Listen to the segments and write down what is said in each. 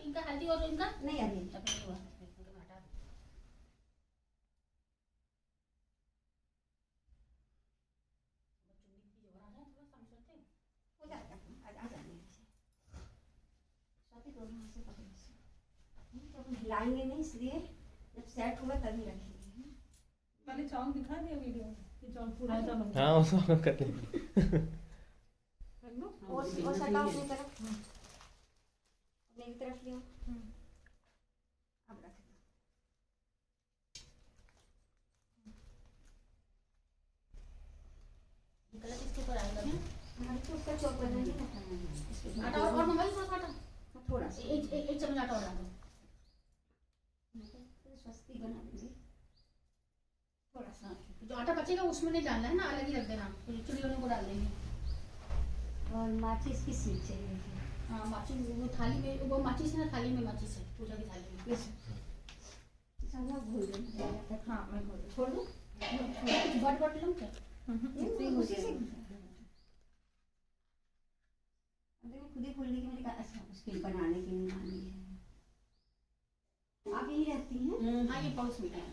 इनका हल्दी और इनका नहीं अभी अभी हुआ हटा दो। हो जाएगा, आ जाने स्वाति दोनों हाथ से पकड़ो इसे। तो हम हिलाएंगे नहीं, इसलिए जब सेट होगा तभी रखेंगे। मैंने चावल दिखा दिया वीडियो में कि चावल पूरा ऐसा बन हाँ वो कर लेंगे। और सटाओ अपनी तरफ, मेरी तरफ लियो। अब रख दो। गलत इसके ऊपर आएगा ना हमारे तो उसका चौक बनाएंगे ना। आटा और मंगाई थोड़ा सा आटा, थोड़ा सा एक चम्मच आटा और डाल दो। स्वस्ति बना देंगे थोड़ा सा। जो आटा बचेगा उसमें नहीं डालना है ना, अलग ही रख देना, चिड़ियों को डाल देंगे। और माचिस की सीख चाहिए थी। हाँ माचिस वो थाली में, वो माचिस है ना, थाली में माचिस है, पूजा की थाली में। सब भूल गए। हाँ मैं बोल छोड़ दूँ बट बट लूँ क्या? उसी से खुद ही भूल गई कि मैंने कहा अच्छा उसके बनाने की नहीं मानी है। आप यही रहती हैं? हाँ ये पड़ोस में है।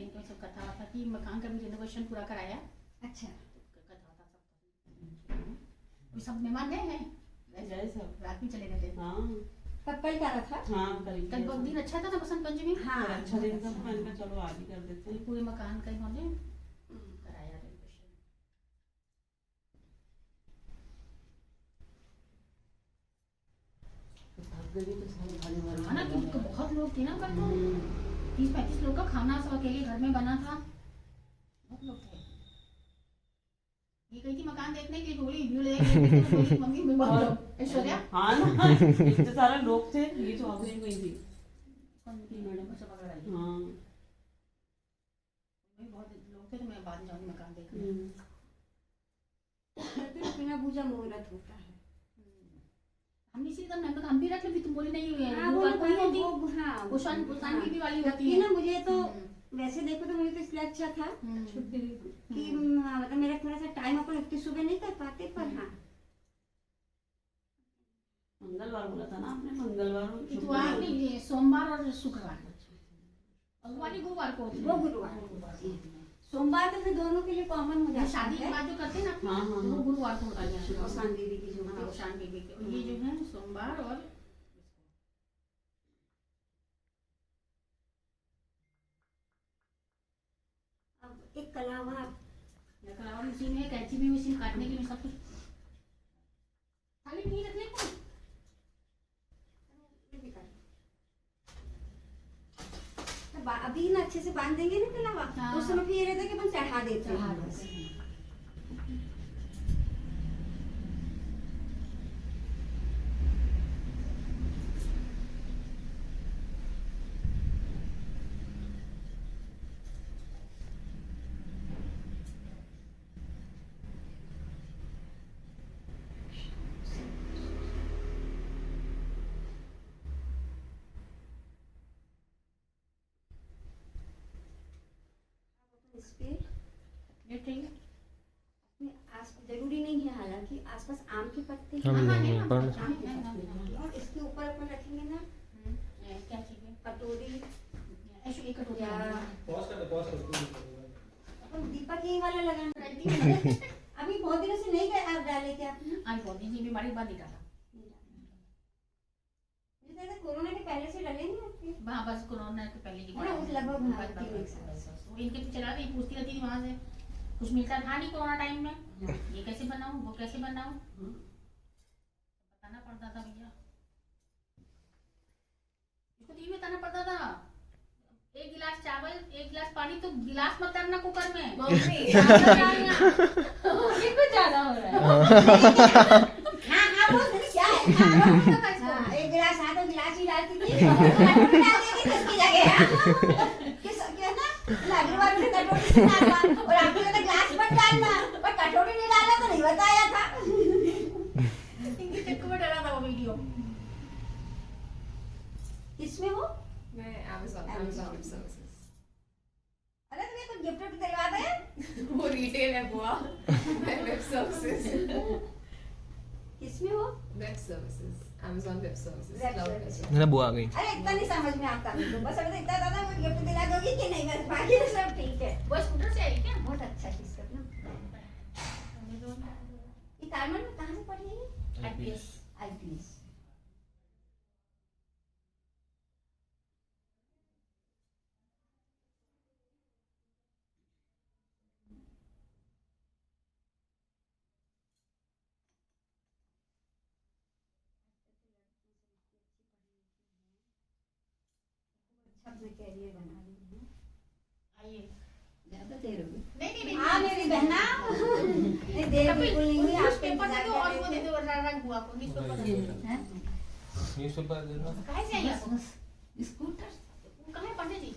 इनको सब कथा था कि मकान का भी रिनोवेशन पूरा कराया। अच्छा कथा था सब, सब मेहमान गए हैं, गए सब, रात में चले गए थे। हाँ तब कल क्या था? हाँ कल कल दिन अच्छा था ना बसंत पंचमी। हाँ अच्छा दिन था, मैंने कहा चलो आज ही कर देते हैं। पूरे मकान का इन्होंने कराया रिनोवेशन। खाना तो बहुत लोग थे ना कल, तो 30-35 लोग का खाना सब अकेले घर में बना था, बहुत लोग थे। ये गई थी मकान देखने के लिए, थोड़ी रिव्यू ले गई मम्मी में बहुत लोग। ऐश्वर्या हाँ ना इतने सारे लोग थे, ये तो आगे गई थी मैडम को सब पकड़ आई। हाँ बहुत लोग थे, तो मैं बाद में जाऊंगी मकान देखने। बिना पूजा मुहूर्त होता है। हम इसी तरह हम भी रख लेते, तुम बोली नहीं हाँ, वो वो कोई होती वो हाँ पुशान बीबी वाली होती कि है ना। मुझे तो वैसे देखो तो मुझे तो इसलिए अच्छा था छुट्टी कि मतलब मेरा थोड़ा सा टाइम अपन इतनी सुबह नहीं कर पाते, पर हाँ मंगलवार बोला था ना आपने, मंगलवार इतवार नहीं, सोमवार और शुक्रवार, और वाली गुरुवार को होती है। वो गुरुवार, सोमवार तो फिर दोनों के लिए कॉमन हो जाता है। शादी के बाद जो करते हैं ना, हाँ, हाँ, वो गुरुवार को होता है। शान दीदी की जो हाँ, शान बीबी के, ये जो है सोमवार और अब एक कलावा कलावा उसी में, कैंची भी उसी में, काटने के लिए सब कुछ थाली में नहीं रखने को। अभी ना अच्छे से बांध देंगे ना कलावा, हाँ। उस समय फिर ये रहता है कि अपन चढ़ा देते हैं। इस पे ये ठीक है। जरूरी नहीं है, हालांकि आसपास आम के पत्ते हम हैं, लेंगे हाँ, पर आम के पत्ते हैं। और इसके ऊपर अपन रखेंगे ना क्या चाहिए? कटोरी ऐसे एक कटोरी या पॉज कर अपन दीपक यही वाला लगाना है। अभी बहुत दिनों से नहीं गए आप डाले क्या आपने? आई बहुत दिन बीमारी बाद नहीं डाला। मुझे लगता है कोरोना के पहले से डाले नहीं आपके? वहाँ बस कोरोना के पहले की है ना, उस लगभग हाँ, बस- बस- तीन बस- साल। बस- बस। वो इनके पीछे लगा, ये पूछती रहती थी वहाँ से, कुछ मिलता था नहीं कोरोना टाइम में, ये कैसे बनाऊं, वो कैसे बनाऊं, बताना पड़ता था भैया, इसको तो ये बताना पड़ता था। एक गिलास चावल, एक गिलास पानी, तो गिलास मत डालना कुकर में, ये कुछ ज्यादा हो रहा है। हाँ हाँ वो नहीं क्या है, हाँ, एक गिलास हाथ और गिलास ही डालती थी, कटोरी डाल देती थी उसकी जगह। क्या ना लाडू वालू ने कटोरी से डालना और आपने कहता गिलास मत डालना, पर कटोरी नहीं डालना तो नहीं बताया था। इनके चक्कर में डरा था वो वीडियो। किसमें हो? मैं Amazon Amazon Web Services। अरे तो ये गिफ्ट दिलवा दे। वो रिटेल है बुआ, वेब सर्विसेज, किसमें हो? Web services, Amazon web services, Web cloud services। Services. मेरा बुआ आ गई। अरे इतना नहीं समझ में आता मेरे को, बस अभी तो इतना दादा मुझे गिफ्ट दिला दोगी कि नहीं, बस बाकी तो सब ठीक है। वो स्कूटर से आई क्या? बहुत अच्छा चीज करना। ये तारमन में कहाँ से पढ़ी है? IPS। आईपीएस। अपना कैरियर बना रही हूँ। आइए। ज्यादा देर हो गई। नहीं नहीं हाँ मेरी बहना। नहीं देर बिल्कुल नहीं हुई, आपके पेपर दे इंतजार दो और कर वो रही दे दो रंग बुआ को, न्यूज़पेपर दे दो। हैं? न्यूज़पेपर देना। कहाँ से आई आपको? स्कूटर कहाँ है पंडित जी?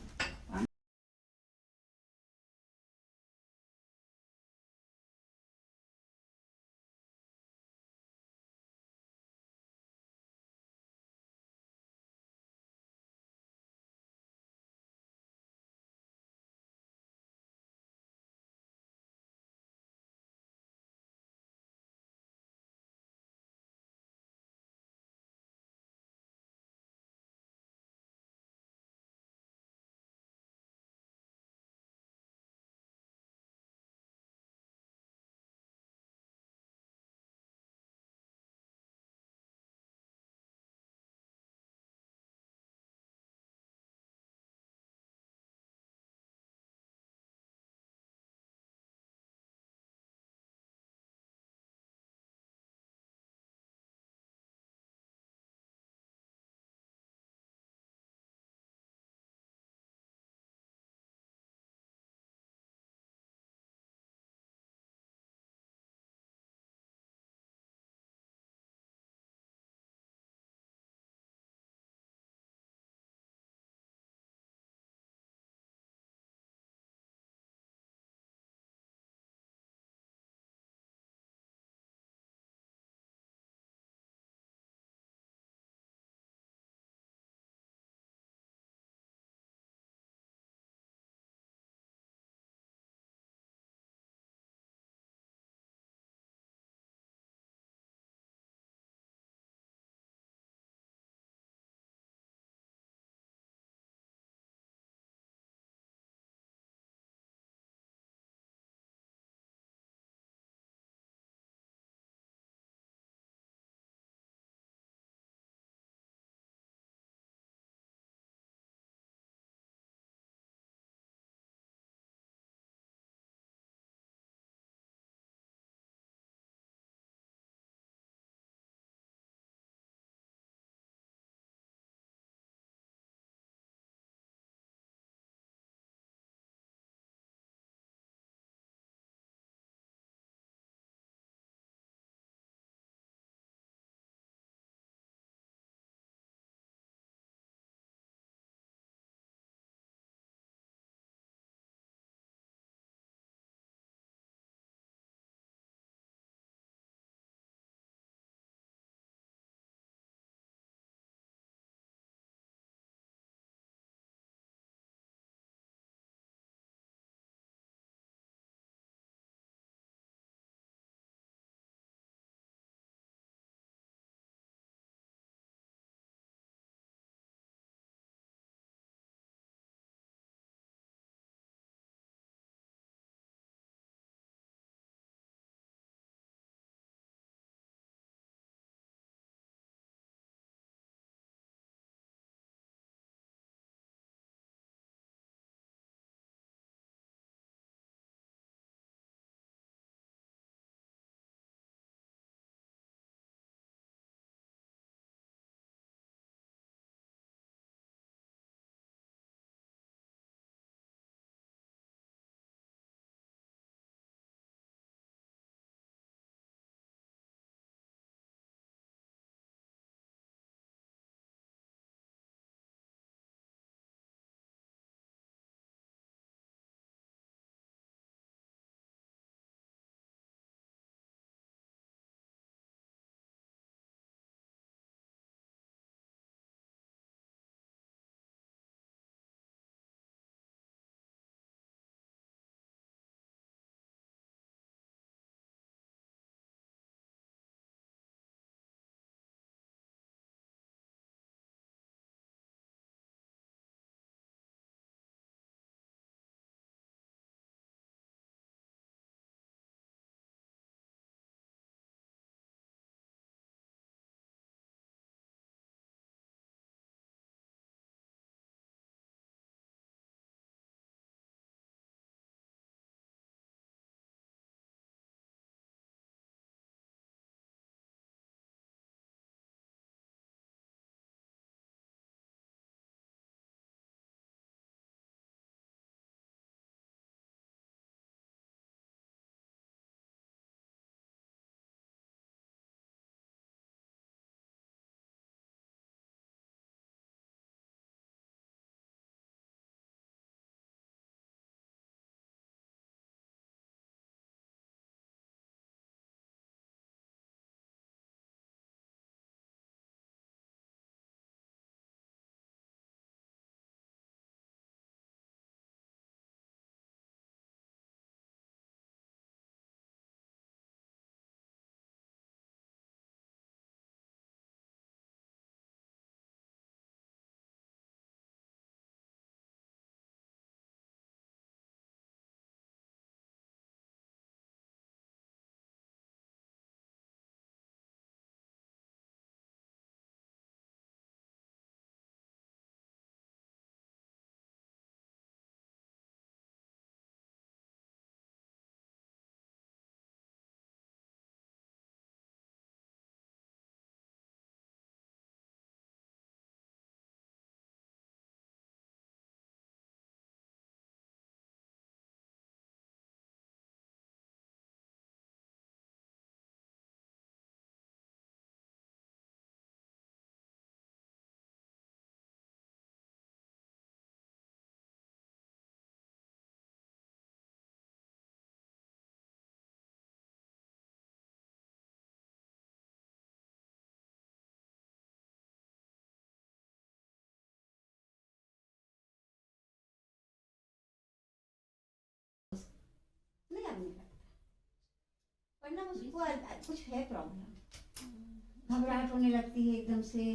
पर ना उसको कुछ है प्रॉब्लम, घबराहट होने लगती है एकदम से,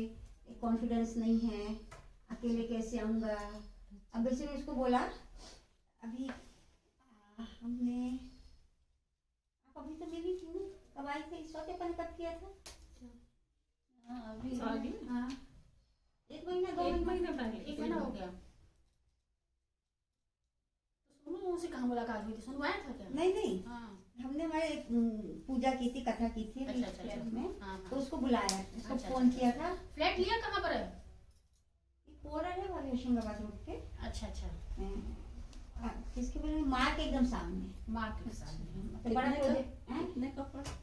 कॉन्फिडेंस नहीं है, अकेले कैसे आऊँगा। अब वैसे ने उसको बोला अभी हमने, आप अभी तो मिली थी ना, कब आई थी, सौतेपन कब किया था? अभी हाँ 1 महीना 2 एक महीना महीना पहले। 1 महीना हो गया। तो सोनू से कहाँ मुलाकात हुई थी? सोनू आया था क्या? नहीं नहीं, हाँ हमने हमारे पूजा की थी, कथा की थी अच्छा, अच्छा, फ्लैट अच्छा। में, हाँ, तो हाँ। उसको बुलाया, उसको अच्छा, फोन अच्छा। किया था। फ्लैट लिया कहाँ पर है? पोरा है वाले होशंगाबाद रोड पे, अच्छा अच्छा, किसके बोले, माँ के एकदम सामने। माँ के सामने। तो बड़ा प्रोजेक्ट है। कितने का पड़ा?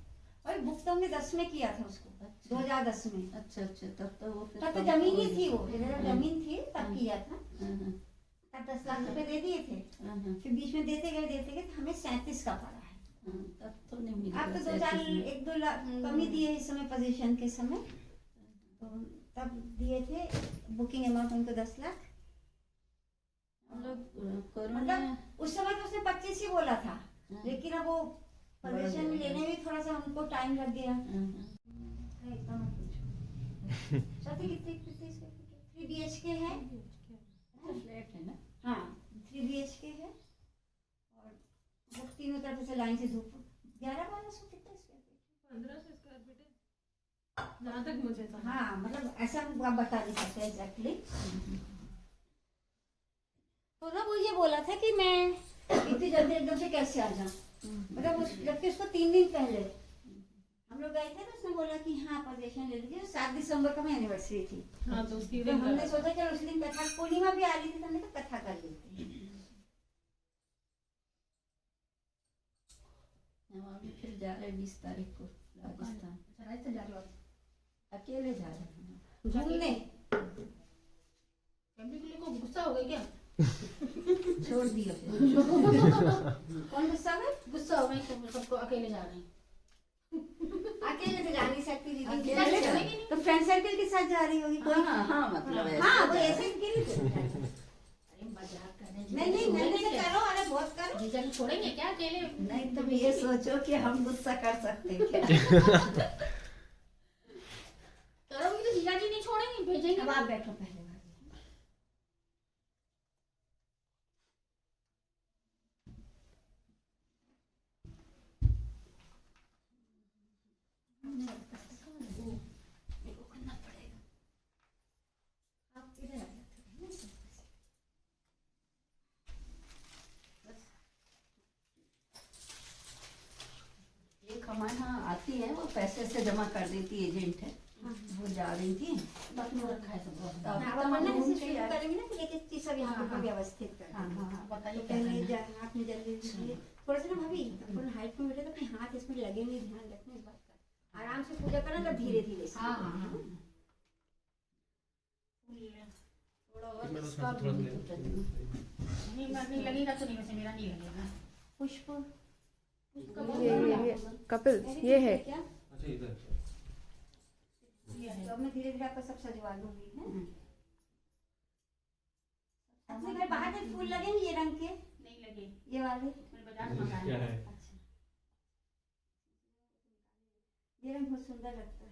और बुक तो हमने 10 में किया था उसको, 2010 में। अच्छा अच्छा, तब तो वो फिर तब तो कम जमीन हो ही थी, गया। वो जगह जमीन थी तब किया था। हाँ, तब 10 लाख रुपए दे दिए थे, हाँ, हाँ, फिर बीच में देते गए तो हमें 37 का पड़ा है। हाँ, तब तो नहीं मिलेगा आप तो 2 सैंतीस साल में। 1-2 लाख कम ही दिए इस समय पोजीशन के समय, तो तब दिए थे बुकिंग अमाउंट उनको 10 लाख। हम लोग कोरोना मतलब उस समय तो उसने 25 ही बोला था, हाँ, लेकिन अब वो बढ़ पोजीशन गया। लेने में थोड़ा सा हमको टाइम लग गया। हाँ, इतना मत पूछो। सती कितनी 3 BHK है। हाँ, फ्लैट है ना। हाँ 3 BHK है, और मतलब तीनों तरफ से लाइन से धूप, 11-1200 कितना स्क्वायर फीट? 1500 स्क्वायर फीट है जहाँ तक मुझे समझ। हाँ मतलब ऐसा हम आप बता नहीं सकते एग्जैक्टली। तो ना वो ये बोला था कि मैं इतनी जल्दी एकदम से कैसे आ जाऊँ, मतलब जबकि उसको 3 दिन पहले हम लोग गए थे तो उसने बोला कि हाँ पोजीशन ले लीजिए। 7 दिसंबर का मेरी एनिवर्सरी थी, हाँ तो उसकी तो हमने सोचा कि उस दिन कथा, पूर्णिमा भी आ रही थी, तो हमने कहा कथा कर लेते हैं। हम अभी फिर जा रहे हैं 20 तारीख को राजस्थान। अच्छा, राजस्थान जा रहे हो आप? अकेले जा रहे हैं। घूमने फैमिली के लिए को गुस्सा हो गई क्या? छोड़ दिया फिर। कौन गुस्सा में? गुस्सा हो गई तो सबको अकेले जा रहे हैं। अकेले तो जा नहीं सकती दीदी, अकेले जा- तो फ्रेंड सर्कल के साथ जा रही होगी कोई। हाँ हाँ, मतलब ऐसे हाँ वो जा रहे ऐसे हैं। अकेले तो जा रही है। अरे मजाक कर रहे हैं। नहीं नहीं छोड़ेंगे नहीं क्या? करो, अरे बहुत करो। जीजा जी छोड़ेंगे क्या अकेले? नहीं तुम ये सोचो कि हम गुस्सा कर सकते हैं क्या? करोगी तो जीजा जी नहीं छोड़ेंगे, भेजेंगे। अब आप बैठो पहले। आप इधर आ जाओ। एक हमारे यहाँ आती है, वो पैसे से जमा कर देती एजेंट है, वो जा रही थी। बाकी वो रखा है सब बहुत। तब अब तब अपन ना हम ऐसे घूम के शुरू आए। करेंगे ना कि एक चीज सब यहाँ हाँ, पर हाँ। व्यवस्थित कर हाँ देंगे। हाँ हाँ, बताइए तो क्या पहले करना है? हाथ में जल्दी दीजिए, थोड़ा सा ना भाभी थोड़ा हाइट में बैठे तो अपने हाथ इसमें लगे नहीं, ध्यान रखना इस बात का। आराम से पूजा करना, तो धीरे धीरे से। हाँ हाँ हाँ। थोड़ा और मैं इसका थोड़ा भी- ले नहीं लगेगा तो नहीं, वैसे मेरा नहीं लगेगा। पुष्प उसका बहुत ये बड़ा ये होगा। कपिल ये है। क्या? अच्छा इधर ये है। तो अब मैं धीरे धीरे आपका सब सजवा दूंगी है। अपने घर बाहर से फूल लगेंगे ये रंग के, नहीं लगे, ये वाले। मैंने बाजार से मंगाया क्या है। है? अच्छा, ये रंग बहुत सुंदर लगता है।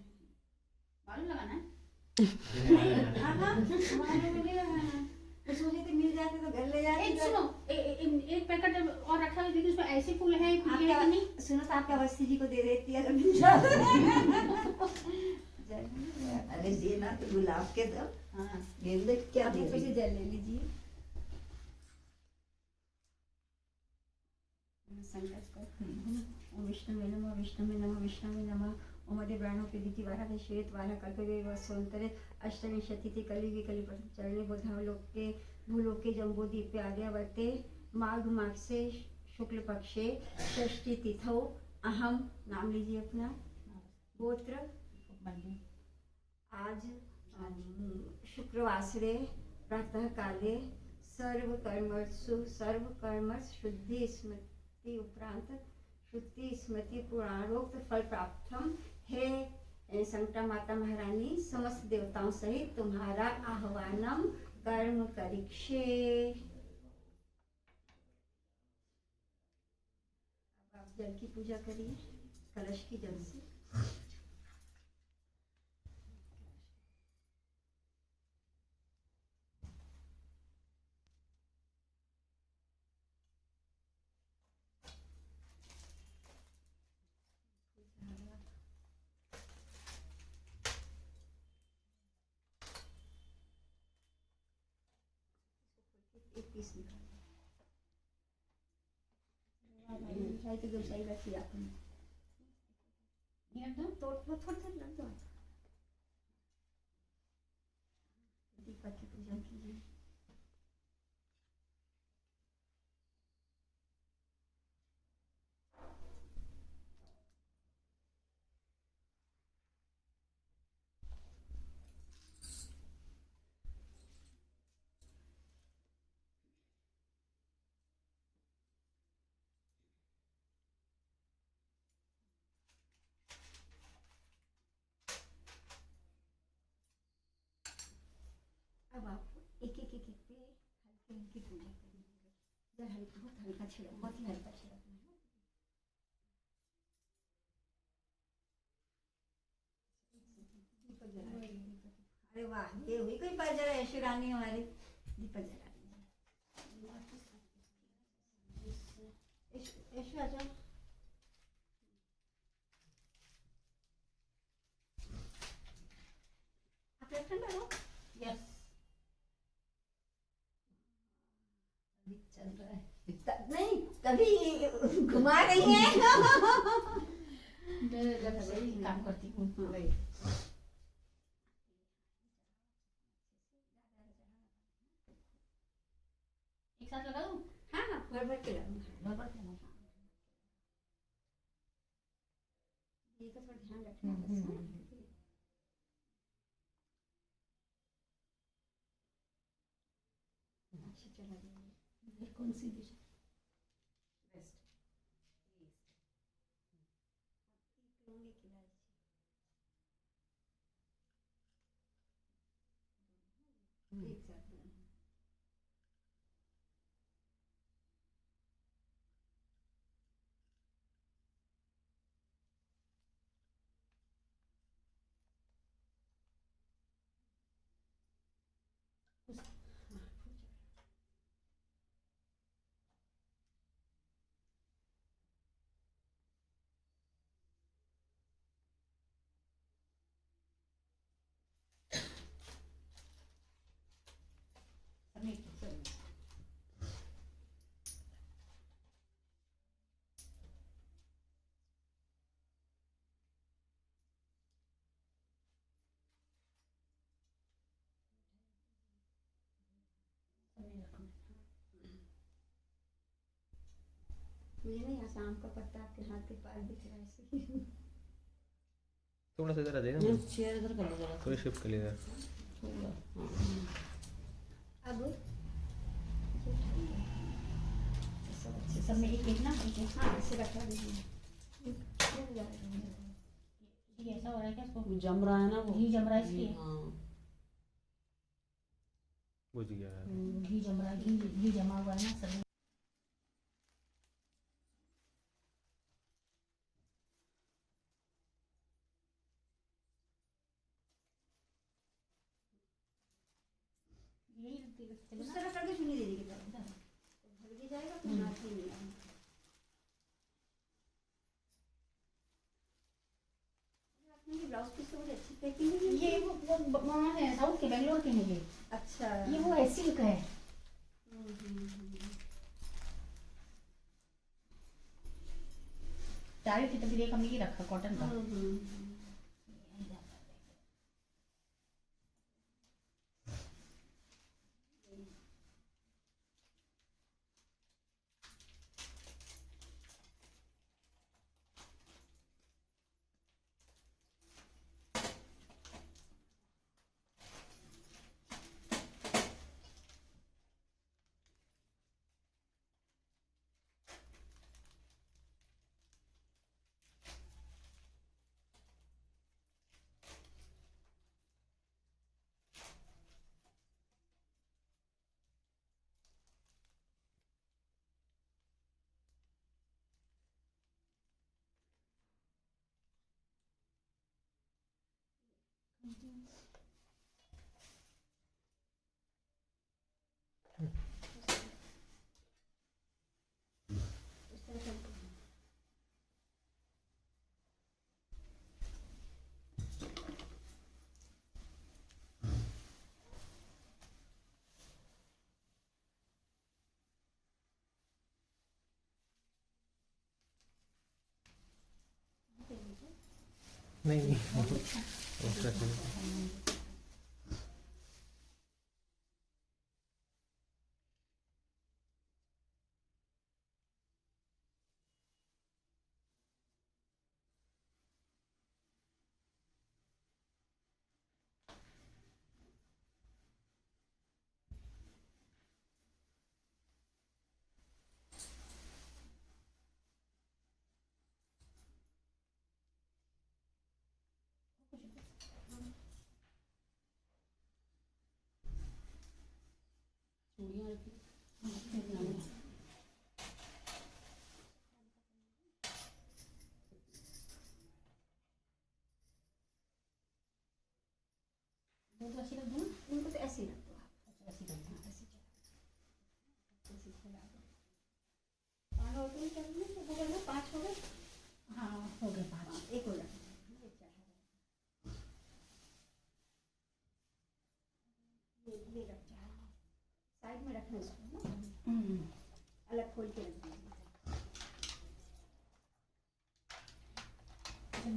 मालूम लगाना है? हाँ हाँ, हमारे में नहीं लगाना। तो सोचे थे मिल जाते तो घर ले जाते। एक सुनो, एक पैकेट और रखा है, देखिए उसमें ऐसे फूल है, पीले है कि नहीं? सुनो तो आपके अवस्थी जी को दे देती है अगर मिल जाते। अरे देना तो गुलाब के दो, हाँ। गेंदे क्या आप दे ऊपर से रही? जल ले लीजिए। संकल्प कर। ओम विष्णु नमः, विष्णु नमः, विष्णु नमः। ओम आदि ब्राह्मणों के दिति वारा श्वेत वारा कल्पवे वसंतरे अष्टविंशति कलियुगे कलिपट चरणे बोधाव लोक के भूलोक के जम्बूद्वीपे आर्यावर्ते माघ मास से शुक्ल पक्षे षष्ठी तिथौ अहम, नाम लीजिए अपना, गोत्र आज शुक्रवासरे प्रातः काले सर्वकर्मसु शुद्धि स्मृति उपरांत श्रुति स्मृति पुराणोक्त फल प्राप्तम। हे संकटा माता महारानी, समस्त देवताओं सहित तुम्हारा आह्वानम कर्म करिष्ये। अब आप जल की पूजा करिए, कलश की जल से एक पीस निकाल मिठाई तो सही रखी आपने ये रख दो। तो थोड़ा थोड़ा लग दो दीपक की पूजा कीजिए अब आप एक एक एक एक पे हल्की हल्की पूजा करेंगे जब हल्का बहुत हल्का छिड़क बहुत ही हल्का छिड़कना है दीपक जला दीजिए। अरे वाह ये हुई कोई बात जरा ऐशी रानी हमारी दीपक जला दीजिए ऐशु आ जाओ आप ठंडा हो यस। अभी चल रहा है। नहीं कभी घुमा रही है जब सही काम करती हूँ। वही एक साथ लगा दूँ? हाँ हाँ भर भर के लगाऊंगा भर भर के लगाऊँ। ये तो थोड़ा ध्यान रखना बस हाँ। अच्छा चला गया फिर कौन सी दिशा? लौंगे की दाल एक साथ बनाना। मुझे नहीं यहाँ आम का पत्ता आपके हाथ के पास दिख रहा है ऐसे थोड़ा सा जरा देना ये चेयर इधर कर लो जरा थोड़ी शिफ्ट कर लीजिए। थोड़ा अब सब अच्छे सब में एक एक ना एक एक। हाँ ऐसे रखा दीजिए ये ऐसा हो रहा है क्या इसको? वो जम रहा है ना वो घी जम रहा है इसलिए? हाँ बुझ गया है। घी जम रहा है, घी जमा हुआ है ना सब। यही रखते उस तरह करके सुनी दीदी की तरफ भर भी जाएगा तो हाथ ही नहीं आएगा। आपने ये ब्लाउज पीस तो बड़ी अच्छी पैकिंग है ये वो वहाँ है साउथ के, बेंगलोर के मुझे। अच्छा ये वो है सिल्क है। चारों की तभी एक हमने ये रखा कॉटन का। नहीं उसका ठीक। चूड़ियाँ रखी। वो तो ऐसे रख दूँ ना। इनको तो ऐसे ही रख दो आप। ऐसे रख दूँ। ऐसे चला दो। पाँच और तुम कर लो, तो हो गए ना, 5 हो गए। हाँ हो गए 5। एक हो गया। ये रख जाओ। साइड में रखना इसको ना, अलग खोल के रख दीजिए।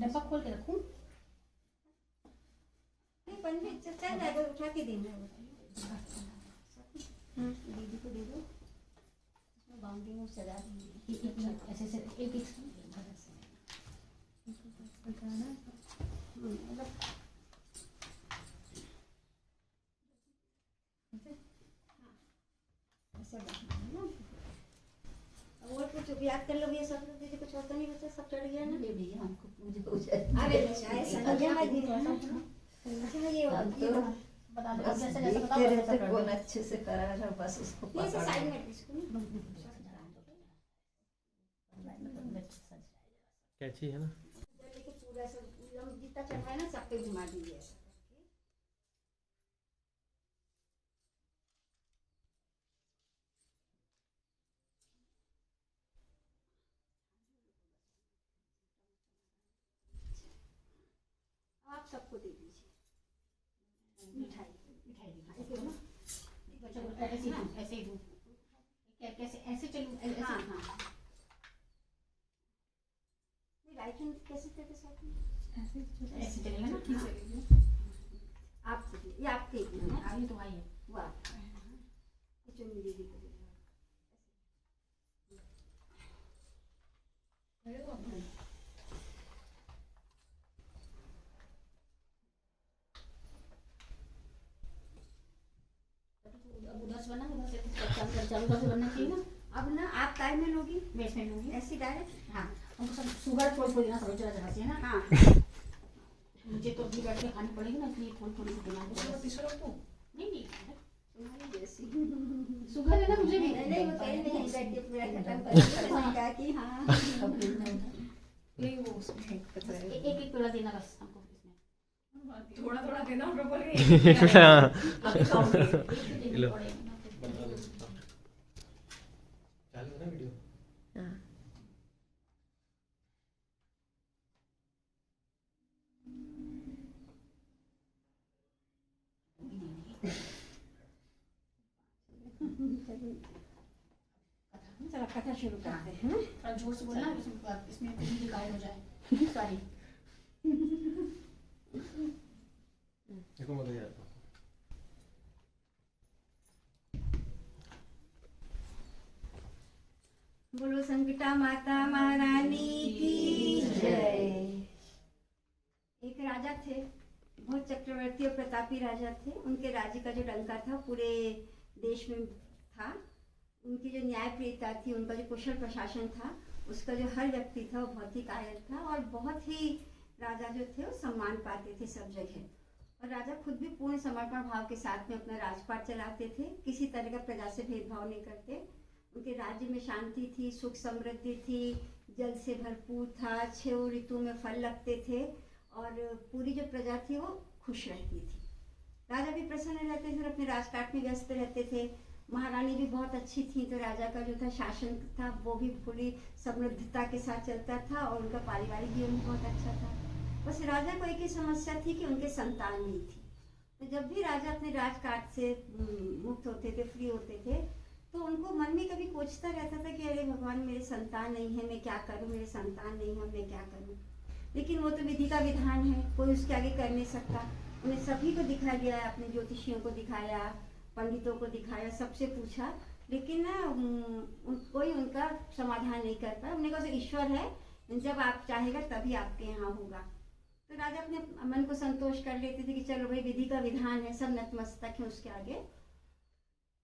डब्बा खोल के रखूँ। नहीं पन्नी चल जाएगा, उठा के देना है। दीदी को दे दो, इसमें बाउंड्री में सजा दीजिए। ऐसे ऐसे एक एक मतलब ऐसे रखना है ना। और कुछ याद कर लो, ये सब दीदी कुछ होता नहीं बच्चा, सब चढ़ गया ना। ये भी हमको मुझे हो जाए। अरे नहीं संजय मैं दी अच्छा ये बता दो बस जैसे जैसे देखते बताओ रहते कौन अच्छे से करा है, बस उसको ये पकड़ साइड लो। में इसको कैची है ना। लेके पूरा सब जितना चढ़ा है ना सब पे घुमा दीजिए ऐसा करके। आप सबको दे दीजिए मिठाई। मिठाई दी ऐसे दो ना। चलो ऐसे ही दूँ, ऐसे ही दूँ। कैसे ऐसे चलूँ ऐसे। हाँ हाँ राइट हैंड कैसे करके साथ में ऐसे चलेगा ना। ठीक है आप दीजिए, ये आपके ही है। आई तो आई है। वो आपका है। ये चुन्नी दीदी को दे दो। अब उधर से बनना, उधर से उधर से बनना चाहिए ना। अब ना आप काय में लोगी, बेस में लूँगी। ऐसे डायरेक्ट। हाँ हमको सब शुगर थोड़ी थोड़ी देना, सब जगह जगह से है ना। हाँ मुझे तो अभी बैठ के खानी पड़ेगी ना, इसलिए थोड़ी थोड़ी सी देना। नहीं नहीं तुम्हारी जैसी। शुगर है ना मुझे भी। नहीं वो तेल में नहीं बैठ के पूरा खत्म कर कहा कि हाँ वो उसमें एक एक पेड़ा देना बस हमको इसमें। थोड़ा थोड़ा देना और बोल अभी खाऊंगी। लो। चालू है ना वीडियो। चलो कथा शुरू करते हैं। थोड़ा जोर से बोलना, इसमें बिजली गायब हो जाए। सॉरी। देखो मजा आ रहा। बोलो संकटा माता महारानी की जय। एक राजा थे, बहुत चक्रवर्ती और प्रतापी राजा थे। उनके राज्य का जो डंका था पूरे देश में था। उनकी जो न्यायप्रियता थी, उनका जो कुशल प्रशासन था, उसका जो हर व्यक्ति था वो बहुत ही कायल था। और बहुत ही राजा जो थे वो सम्मान पाते थे सब जगह। और राजा खुद भी पूर्ण समर्पण भाव के साथ में अपना राजपाट चलाते थे, किसी तरह का प्रजा से भेदभाव नहीं करते। उनके राज्य में शांति थी, सुख समृद्धि थी, जल से भरपूर था, 6 ऋतु में फल लगते थे। और पूरी जो प्रजा थी वो खुश रहती थी। राजा भी प्रसन्न रहते थे और अपने राजकाट में व्यस्त रहते थे। महारानी भी बहुत अच्छी थी, तो राजा का जो था शासन था वो भी पूरी समृद्धता के साथ चलता था और उनका पारिवारिक जीवन भी बहुत अच्छा था। बस राजा को एक ही समस्या थी कि उनके संतान नहीं थी। तो जब भी राजा अपने राजकाट से मुक्त होते थे, फ्री होते थे, तो उनको मन में कभी कोचता रहता था कि अरे भगवान, मेरे संतान नहीं है, मैं क्या करूं, मेरे संतान नहीं है, मैं क्या करूं। लेकिन वो तो विधि का विधान है, कोई उसके आगे कर नहीं सकता। उन्हें सभी को दिखा दिया, अपने ज्योतिषियों को दिखाया, पंडितों को दिखाया, सबसे पूछा, लेकिन ना कोई उनका समाधान नहीं कर पाया। उन्होंने कहा ईश्वर है, जब आप चाहेगा तभी आपके यहाँ होगा। तो राजा अपने मन को संतोष कर लेते थे कि चलो भाई, विधि का विधान है, सब नतमस्तक है उसके आगे।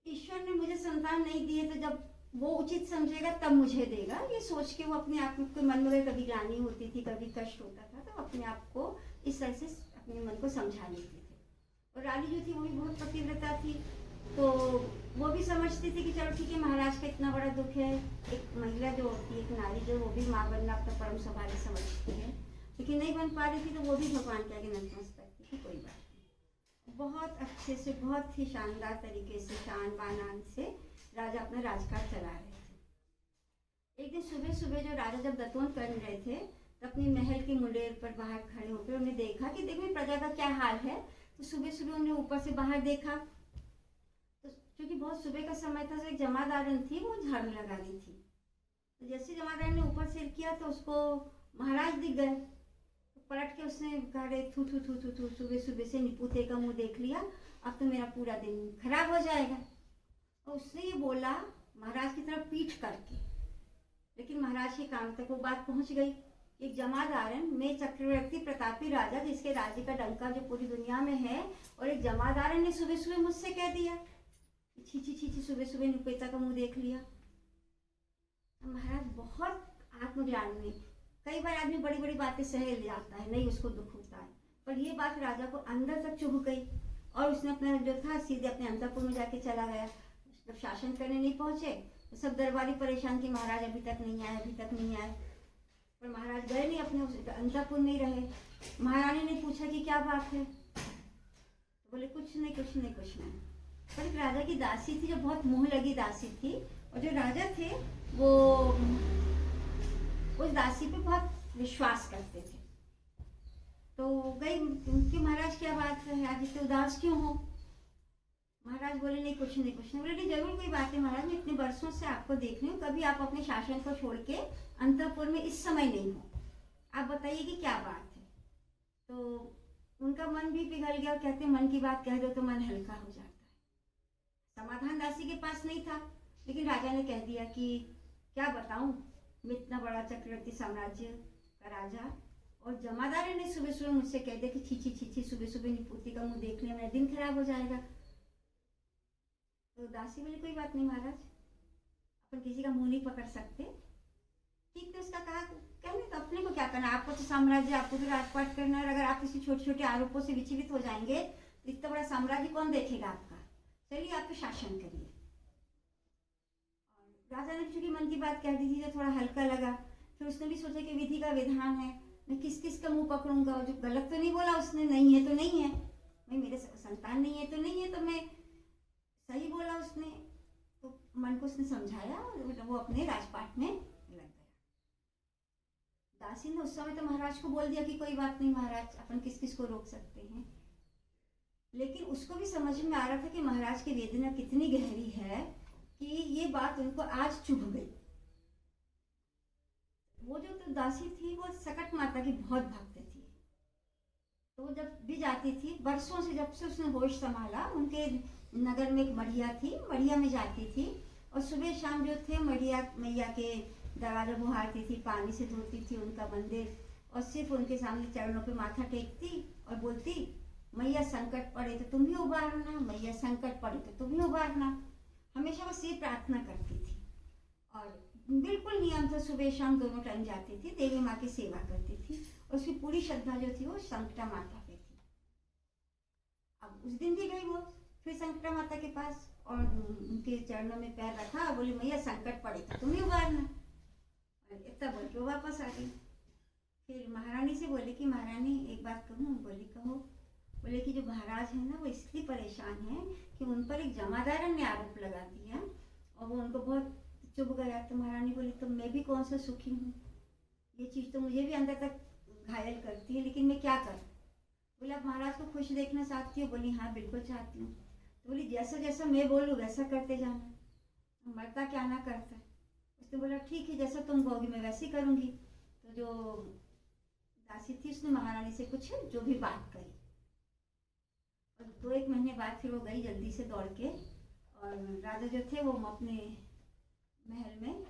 ईश्वर ने मुझे संतान नहीं दिए, तो जब वो उचित समझेगा तब मुझे देगा, ये सोच के वो अपने आप को मन में कभी ग्लानि होती थी, कभी कष्ट होता था, तो अपने आप को इस तरह से अपने मन को समझा लेते थे। और रानी जो थी वो भी बहुत पतिव्रता थी, तो वो भी समझती थी कि चलो ठीक है, महाराज का इतना बड़ा दुख है। एक महिला जो होती है, एक नारी जो, वो भी माँ बनना अपना परम सौभाग्य समझती है, लेकिन नहीं बन पा रही थी, तो वो भी भगवान के आगे नतमस्तक थी कि कोई बात नहीं। बहुत अच्छे से, बहुत ही शानदार तरीके से, शान बानान से राजा अपना राजकाज चला रहे थे। एक दिन सुबह सुबह जो राजा जब दतवन कर रहे थे, तो अपनी महल के मुंडेर पर बाहर खड़े होकर उन्हें देखा कि देखो प्रजा का क्या हाल है। तो सुबह सुबह उन्हें ऊपर से बाहर देखा, तो क्योंकि बहुत सुबह का समय था, तो एक जमादारन थी, वो झाड़ू लगा रही थी। तो जैसे जमादारन ने ऊपर सिर किया तो उसको महाराज दिख गए। तो पलट के उसने कहा, रे थू थू थू थू थू, सुबह सुबह से निपुते का मुंह देख लिया, अब तो मेरा पूरा दिन खराब हो जाएगा। और उसने ये बोला महाराज की तरफ पीठ करके, लेकिन महाराज के कान तक वो बात पहुंच गई। एक जमादारन में चक्रवर्ती प्रतापी राजा, जिसके राज्य का डंका जो पूरी दुनिया में है, और एक जमादारन ने सुबह सुबह मुझसे कह दिया छी छी छी छी, सुबह सुबह निपेता का मुंह देख लिया। महाराज बहुत आत्मज्ञान में, कई बार आदमी बड़ी बड़ी बातें सह जाता है, नहीं उसको दुख होता है, पर ये बात राजा को अंदर तक चुभ गई और उसने अपना जो था सीधे अपने अंतपुर में जाके चला गया। जब शासन करने नहीं पहुंचे तो सब दरबारी परेशान कि महाराज अभी तक नहीं आए, अभी तक नहीं आए। पर महाराज गए नहीं, अपने अंतपुर में ही रहे। महारानी ने पूछा कि क्या बात है, तो बोले कुछ नहीं कुछ नहीं कुछ नहीं। पर एक राजा की दासी थी जो बहुत मुंह लगी दासी थी, और जो राजा थे वो उस दासी पे बहुत विश्वास करते थे। तो गई कि महाराज क्या बात है, आज इतने उदास क्यों हो। महाराज बोले नहीं कुछ नहीं कुछ नहीं। बोले नहीं जरूर कोई बात है महाराज, मैं इतने वर्षों से आपको देख रही हूँ, कभी आप अपने शासन को छोड़ के अंतपुर में इस समय नहीं हो, आप बताइए कि क्या बात है। तो उनका मन भी पिघल गया, कहते मन की बात कह दो तो मन हल्का हो जाता है। समाधान दासी के पास नहीं था, लेकिन राजा ने कह दिया कि क्या बताऊं, मैं इतना बड़ा चक्रवर्ती साम्राज्य का राजा, और जमादार ने सुबह सुबह मुझसे कह दिया कि छी छी छी, सुबह सुबह निपुती का मुंह देख लिया, मेरा दिन खराब हो जाएगा। तो दासी बोली कोई बात नहीं महाराज, अपन किसी का मुंह नहीं पकड़ सकते। ठीक है, उसका कहा कहने तो अपने को क्या करना, आपको तो साम्राज्य, आपको तो राजपाट करना है। अगर आप किसी छोटे छोटे आरोपों से विचलित हो जाएंगे तो इतना बड़ा साम्राज्य कौन देखेगा आपका, चलिए आप तो शासन करिए। राजा ने चूंकि मन की बात कह दी थी तो थोड़ा हल्का लगा। फिर उसने भी सोचा कि विधि का विधान है, मैं किस किस का मुंह पकड़ूंगा। जो गलत तो नहीं बोला उसने, नहीं है तो नहीं है, भाई मेरे संतान नहीं है तो नहीं है, तो मैं सही बोला उसने। तो मन को उसने समझाया, वो अपने राजपाट में लग गया। दासी ने उस समय तो महाराज को बोल दिया कि कोई बात नहीं महाराज, अपन किस किस को रोक सकते हैं। लेकिन उसको भी समझ में आ रहा था कि महाराज की वेदना कितनी गहरी है कि ये बात उनको आज चुभ गई। वो जो तो दासी थी वो सकट माता की बहुत भक्त थी। तो वो जब भी जाती थी, वर्षों से जब से उसने होश संभाला, उनके नगर में एक मढ़िया थी, मढ़िया में जाती थी और सुबह शाम जो थे मढ़िया मैया के दरवाजा बुहारती थी, पानी से धोती थी उनका मंदिर, और सिर्फ उनके सामने चरणों पे माथा टेकती और बोलती मैया संकट पड़े तो तुम भी उबारना, मैया संकट पड़े तो तुम भी उबारना। हमेशा बस ये प्रार्थना करती थी और बिल्कुल नियम था, सुबह शाम दोनों टाइम जाती थी, देवी माँ की सेवा करती थी और उसकी पूरी श्रद्धा जो थी वो संकटा माता पे थी। अब उस दिन भी गई वो फिर संकटा माता के पास और उनके चरणों में पैर रखा और बोली मैया संकट पड़े तो तुम ही उबारना। इतना बोल के वो वापस आ गई। फिर महारानी से बोली कि महारानी एक बात कहूँ। बोली कहो। बोले कि जो महाराज है ना वो इसलिए परेशान है कि उन पर एक जमादारन ने आरोप लगा दिया और वो उनको बहुत चुभ गया। तो महारानी बोली तो मैं भी कौन सा सुखी हूँ, ये चीज़ तो मुझे भी अंदर तक घायल करती है, लेकिन मैं क्या करूँ। बोले आप महाराज को खुश देखना चाहती हो? बोली हाँ बिल्कुल चाहती हूँ। तो बोली जैसा जैसा मैं बोलूँ वैसा करते जाना, मरता क्या ना करता। उसने बोला ठीक है जैसा तुम कहोगी मैं वैसे ही करूँगी। तो जो दासी थी उसने महारानी से कुछ जो भी बात करी और 2-1 महीने बाद फिर वो गई जल्दी से दौड़ के, और राजा जो थे वो अपने महल में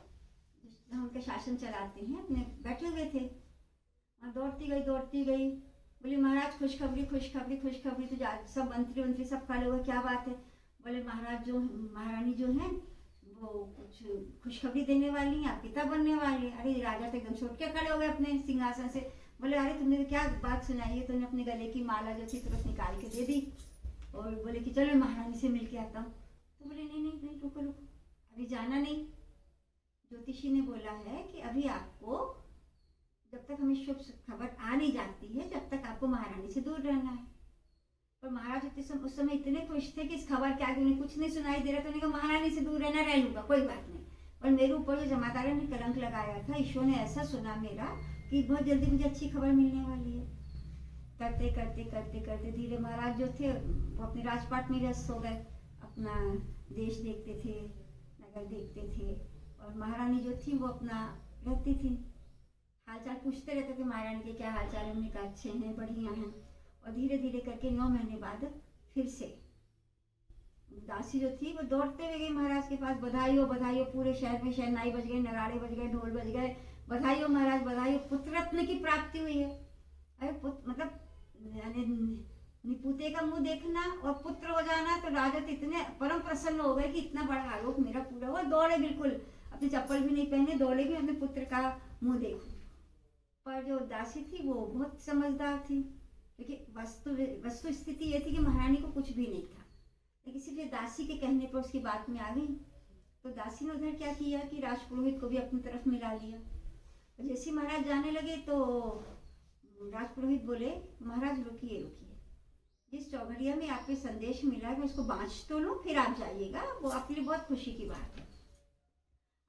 जहाँ उनका शासन चलाते हैं अपने बैठे हुए थे, वहाँ दौड़ती गई। बोली महाराज खुशखबरी खुशखबरी खुशखबरी। तो सब मंत्री सब खड़े हुए, क्या बात है? बोले महाराज जो महारानी जो है वो कुछ खुशखबरी देने वाली है, आप पिता बनने वाले। अरे राजा तो एकदम छोट के खड़े हो गए अपने सिंहासन से। बोले अरे तुमने तो क्या बात सुनाई है? तो उन्होंने अपने गले की माला जो थी तुरंत निकाल के दे दी और बोले कि चलो महारानी से मिल के आता हूँ। तो बोले नहीं रुको अभी जाना नहीं। ज्योतिषी ने बोला है कि अभी आपको जब तक हमें शुभ खबर आ नहीं जाती है तब तक आपको महारानी से दूर रहना है। पर महाराज उस समय इतने खुश थे कि इस खबर के आगे उन्हें कुछ नहीं सुनाई दे रहा। तो उन्हें कहा महारानी से दूर रहना, रह लूंगा कोई बात नहीं, और मेरे ऊपर जो जमादार ने कलंक लगाया था ईश्वर ने ऐसा सुना मेरा कि बहुत जल्दी मुझे अच्छी खबर मिलने वाली है। करते धीरे महाराज जो थे वो अपने राजपाट में व्यस्त हो गए, अपना देश देखते थे, नगर देखते थे, और महारानी जो थी वो अपना रहती थी, हालचाल पूछते रहते थे महारानी के क्या हालचाल है। उन्होंने कहा अच्छे हैं बढ़िया हैं। और धीरे धीरे करके 9 महीने बाद फिर से दासी जो थी वो दौड़ते हुए गई महाराज के पास, बधाई हो पूरे शहर में शहनाई बज गए, नगाड़े बज गए, ढोल बज गए, बधाई हो महाराज बधाई हो, पुत्र रत्न की प्राप्ति हुई है। अरे मतलब निपुते का मुंह देखना और पुत्र हो जाना, तो राजा तो इतने परम प्रसन्न हो गए कि इतना बड़ा आरोप मेरा पूरा हुआ। दौड़े बिल्कुल, अपनी चप्पल भी नहीं पहने, दौड़े भी अपने पुत्र का मुंह देखूं। पर जो दासी थी वो बहुत समझदार थी, क्योंकि वस्तु स्थिति ये थी कि महारानी को कुछ भी नहीं था, लेकिन सिर्फ दासी के कहने पर उसकी बात में आ गई। तो दासी ने उधर क्या किया कि राजपुरोहित को भी अपनी तरफ मिला लिया। और जैसे महाराज जाने लगे तो राजपुरोहित बोले महाराज रुकिए, जिस चौघड़िया में आपको संदेश मिला है मैं उसको बाँच तो लूँ, फिर आप जाइएगा, वो आपके लिए बहुत खुशी की बात है।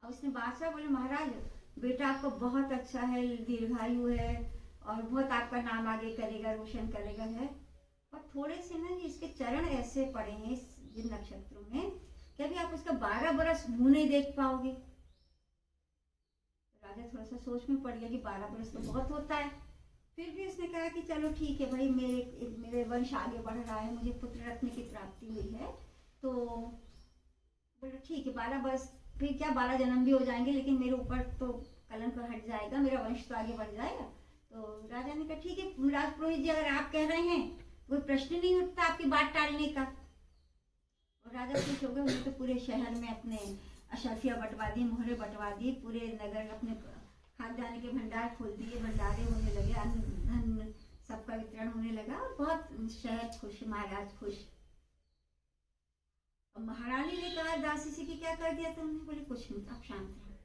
अब उसने बादशाह बोले महाराज बेटा आपको बहुत अच्छा है, दीर्घायु है और बहुत आपका नाम आगे करेगा, रोशन करेगा है, पर थोड़े से ना इसके चरण ऐसे पड़े हैं जिन नक्षत्रों में कि अभी आप उसका 12 बरस मुंह नहीं देख पाओगे। राजा थोड़ा सा सोच में पड़ गया कि 12 बरस तो बहुत होता है। फिर भी उसने कहा कि चलो ठीक है भाई, मेरे वंश आगे बढ़ रहा है, मुझे पुत्र रत्न की प्राप्ति हुई है, तो बोले ठीक है 12 बरस, फिर क्या 12 जन्म भी हो जाएंगे, लेकिन मेरे ऊपर तो कलंक हट जाएगा, मेरा वंश तो आगे बढ़ जाएगा। तो राजा ने कहा ठीक है राजपुरोहित जी, अगर आप कह रहे हैं कोई प्रश्न नहीं उठता आपकी बात टालने का। और राजा खुश हो गए, उन्होंने तो पूरे शहर में अपने अशर्फिया बंटवा दी, मोहरे बंटवा दी, पूरे नगर अपने खाद्यान्न के भंडार खोल दिए, भंडारे होने लगे, अन्न धन सबका वितरण होने लगा और बहुत शहर खुश, महाराज खुश। और महारानी ने कहा दासी से कि क्या कर दिया तुमने? बोले कुछ नहीं, आप शांत रहो,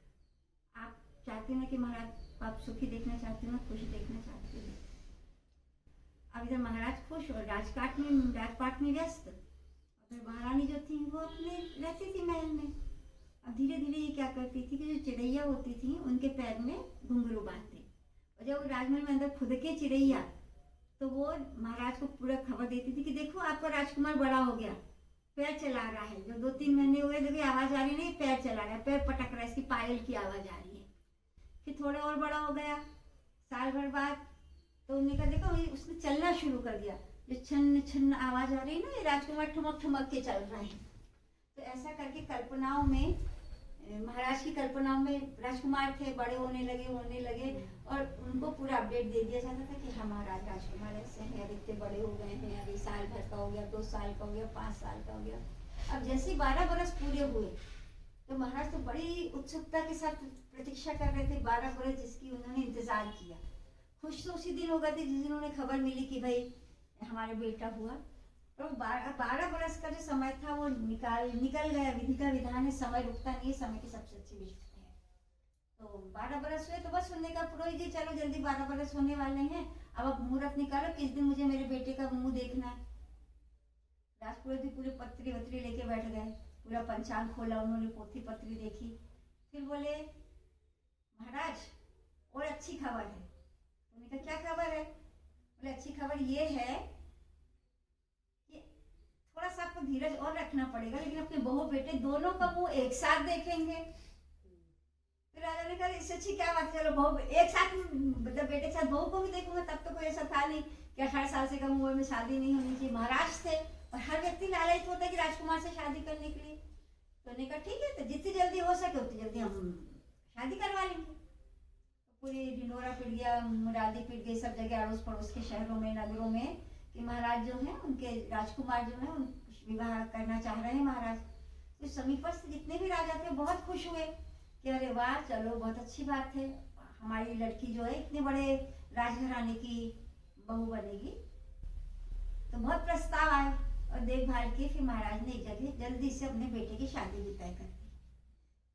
आप चाहते ना कि महाराज आप सुखी देखना चाहते हो, खुश देखना चाहते हो। अब इधर महाराज खुश और राजपाट में व्यस्त, और महारानी जो थी वो अपने रहती थी महल में। अब धीरे धीरे ये क्या करती थी कि जो चिड़ैया होती थी उनके पैर में घुंघरू बांधते, और जब राजमहल में अंदर खुद के चिड़ैया, तो वो महाराज को पूरा खबर देती थी कि देखो आपका राजकुमार बड़ा हो गया, पैर चला रहा है, जो 2-3 महीने हुए देखिए आवाज आ रही नहीं, पैर चला रहा है, पैर पटक रहा है, इसकी पायल की आवाज आ रही है। फिर थोड़ा और बड़ा हो गया, साल भर बाद, तो उन्होंने कहा देखो उसने चलना शुरू कर दिया, जो छन्न छन्न आवाज आ रही है ना, ये राजकुमार ठुमक ठुमक के चल रहा है। तो ऐसा करके कल्पनाओं में, महाराज की कल्पनाओं में राजकुमार थे, बड़े होने लगे और उनको पूरा अपडेट दे दिया जाता था कि हमारा राजकुमार ऐसे हैं, अब इतने बड़े हो गए हैं, अभी साल भर का हो गया, 2 साल का हो गया, 5 साल का हो गया। अब जैसे 12 बरस पूरे हुए तो महाराज तो बड़ी उत्सुकता के साथ प्रतीक्षा कर रहे थे, 12 बरस जिसकी उन्होंने इंतजार किया। खुश तो उसी दिन हो गए थे जिस दिन उन्हें खबर मिली कि भाई हमारा बेटा हुआ। तो 12 बरस का जो समय था वो निकल गया। विधि का विधान है, समय रुकता नहीं है, समय की सबसे अच्छी विशेषता है। तो 12 बरस हुए तो बस सुनने का पुरोहित जी चलो जल्दी 12 बरस होने वाले हैं अब आप मुहूर्त निकालो, किस दिन मुझे मेरे बेटे का मुंह देखना है। राजपुरोहित भी पूरे पत्री वत्री लेके बैठ गए, पूरा पंचांग खोला उन्होंने, पोथी पत्री देखी। फिर बोले महाराज और अच्छी खबर है। उन्होंने कहा क्या खबर है? बोले अच्छी खबर ये है कि थोड़ा सा आपको धीरज और रखना पड़ेगा, लेकिन अपने बहू बेटे दोनों का मुंह एक साथ देखेंगे। फिर राजा ने कहा इससे अच्छी क्या बात है, चलो बहू एक साथ, मतलब बेटे के साथ बहू को भी देखूंगा। तब तो कोई ऐसा था नहीं कि 18 साल से कम उम्र में शादी नहीं होनी चाहिए। महाराज थे और हर व्यक्ति लालच होता है कि राजकुमार से शादी करने के लिए। तो उन्होंने कहा ठीक है, तो जितनी जल्दी हो सके उतनी जल्दी हम शादी करवा लेंगे। पूरी ढिंडोरा पिट गया, मुरादी पिट गई सब जगह, अड़ोस पड़ोस के शहरों में, नगरों में, कि महाराज जो हैं उनके राजकुमार जो हैं उन विवाह करना चाह रहे हैं महाराज। तो समीपस्थ जितने भी राजा थे बहुत खुश हुए कि अरे वाह, चलो बहुत अच्छी बात है, हमारी लड़की जो है इतने बड़े राजघराने की बहू बनेगी। तो बहुत प्रस्ताव आए और देखभाल के फिर महाराज ने एक जगह जल्दी से अपने बेटे की शादी भी तय कर दी।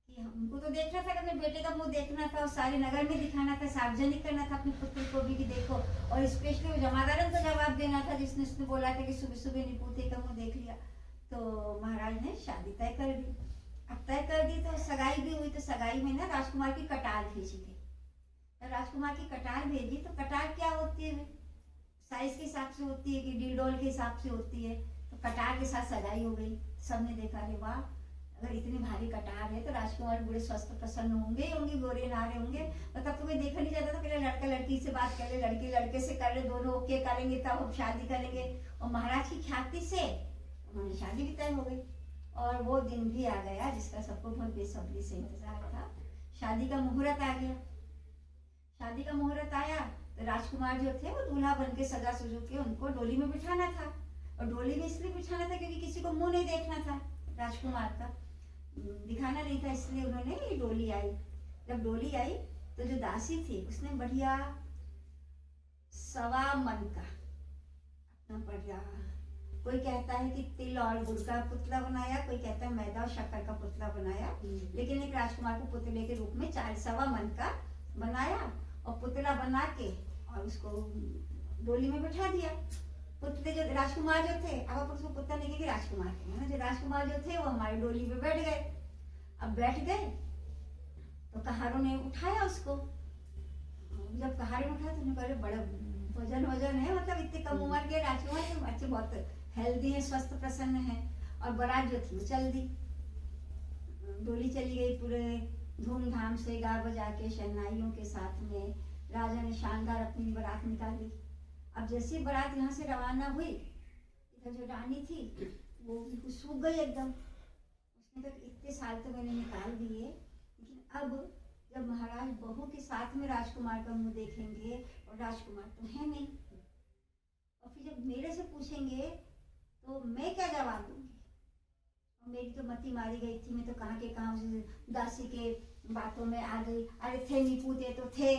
कि हमको तो देखना था कि अपने बेटे का मुंह देखना था और सारे नगर में दिखाना था, सार्वजनिक करना था अपने पुत्र को भी कि देखो, और स्पेशली वो जमादारन को जवाब देना था जिसने उसने बोला था कि सुबह सुबह निपुते का मुंह देख लिया। तो महाराज ने शादी तय कर दी। अब तय कर दी तो सगाई भी हुई। तो सगाई में ना राजकुमार की कटार भेजी गई। तो राजकुमार की कटार भेजी, तो कटार क्या होती है, साइज के हिसाब से होती है कि डीडोल के हिसाब से होती है। तो कटार के साथ सगाई हो गई। सबने देखा अरे वाह, अगर इतनी भारी कटार है तो राजकुमार बड़े स्वस्थ प्रसन्न होंगे, गोरे नारे होंगे। और तब तो कोई देखा नहीं जाता था, पहले लड़का लड़की से बात कर ले, लड़की लड़के से कर ले, दोनों ओके करेंगे तब हम शादी करेंगे। और महाराज की ख्याति से उन्होंने शादी भी तय हो गई। और वो दिन भी आ गया जिसका सबको बहुत बेसब्री से इंतजार था। शादी का मुहूर्त आ गया। शादी का मुहूर्त आया तो राजकुमार जो थे वो दूल्हा बन के सजा सजू के उनको डोली में बिठाना था। और डोली में इसलिए बिठाना था क्योंकि किसी को मुंह नहीं देखना था, राजकुमार का दिखाना नहीं था, इसलिए उन्होंने ये डोली आई। जब डोली आई तो जो दासी थी उसने बढ़िया 1.25 मन का अपना बढ़िया, कोई कहता है कि तिल और गुड़ का पुतला बनाया, कोई कहता है मैदा और शक्कर का पुतला बनाया, लेकिन एक राजकुमार को पुतले के रूप में 1.25 मन का बनाया और पुतला बना के और उसको डोली में बिठा दिया। पुतले जो राजकुमार जो थे, अब आप उसको पुतला नहीं कि राजकुमार थे, जो राजकुमार जो थे वो हमारी डोली पे बैठ गए। अब बैठ गए तो कहारों ने उठाया उसको। जब कहारों ने उठाया तो उन्होंने कहा बड़ा वजन है, मतलब इतने कम उम्र के राजकुमार के बच्चे बहुत हेल्दी है, स्वस्थ प्रसन्न है। और बारात जो थी वो चल दी, डोली चली गई पूरे धूमधाम से, गा बजा के शहनाइयों के साथ में राजा ने शानदार अपनी बारात निकाली। अब जैसे बारात यहाँ से रवाना हुई, इधर जो रानी थी वो बिल्कुल सूख गई एकदम। उसने कहा इतने साल तो मैंने निकाल दिए, लेकिन अब जब महाराज बहू के साथ में राजकुमार का मुंह देखेंगे और राजकुमार तो है नहीं, और फिर जब मेरे से पूछेंगे तो मैं क्या जवाब दूंगी। और मेरी तो मति मारी गई थी, मैं तो कहाँ के कहाँ उस दासी के बातों में आ गई। अरे थे निपुते तो थे,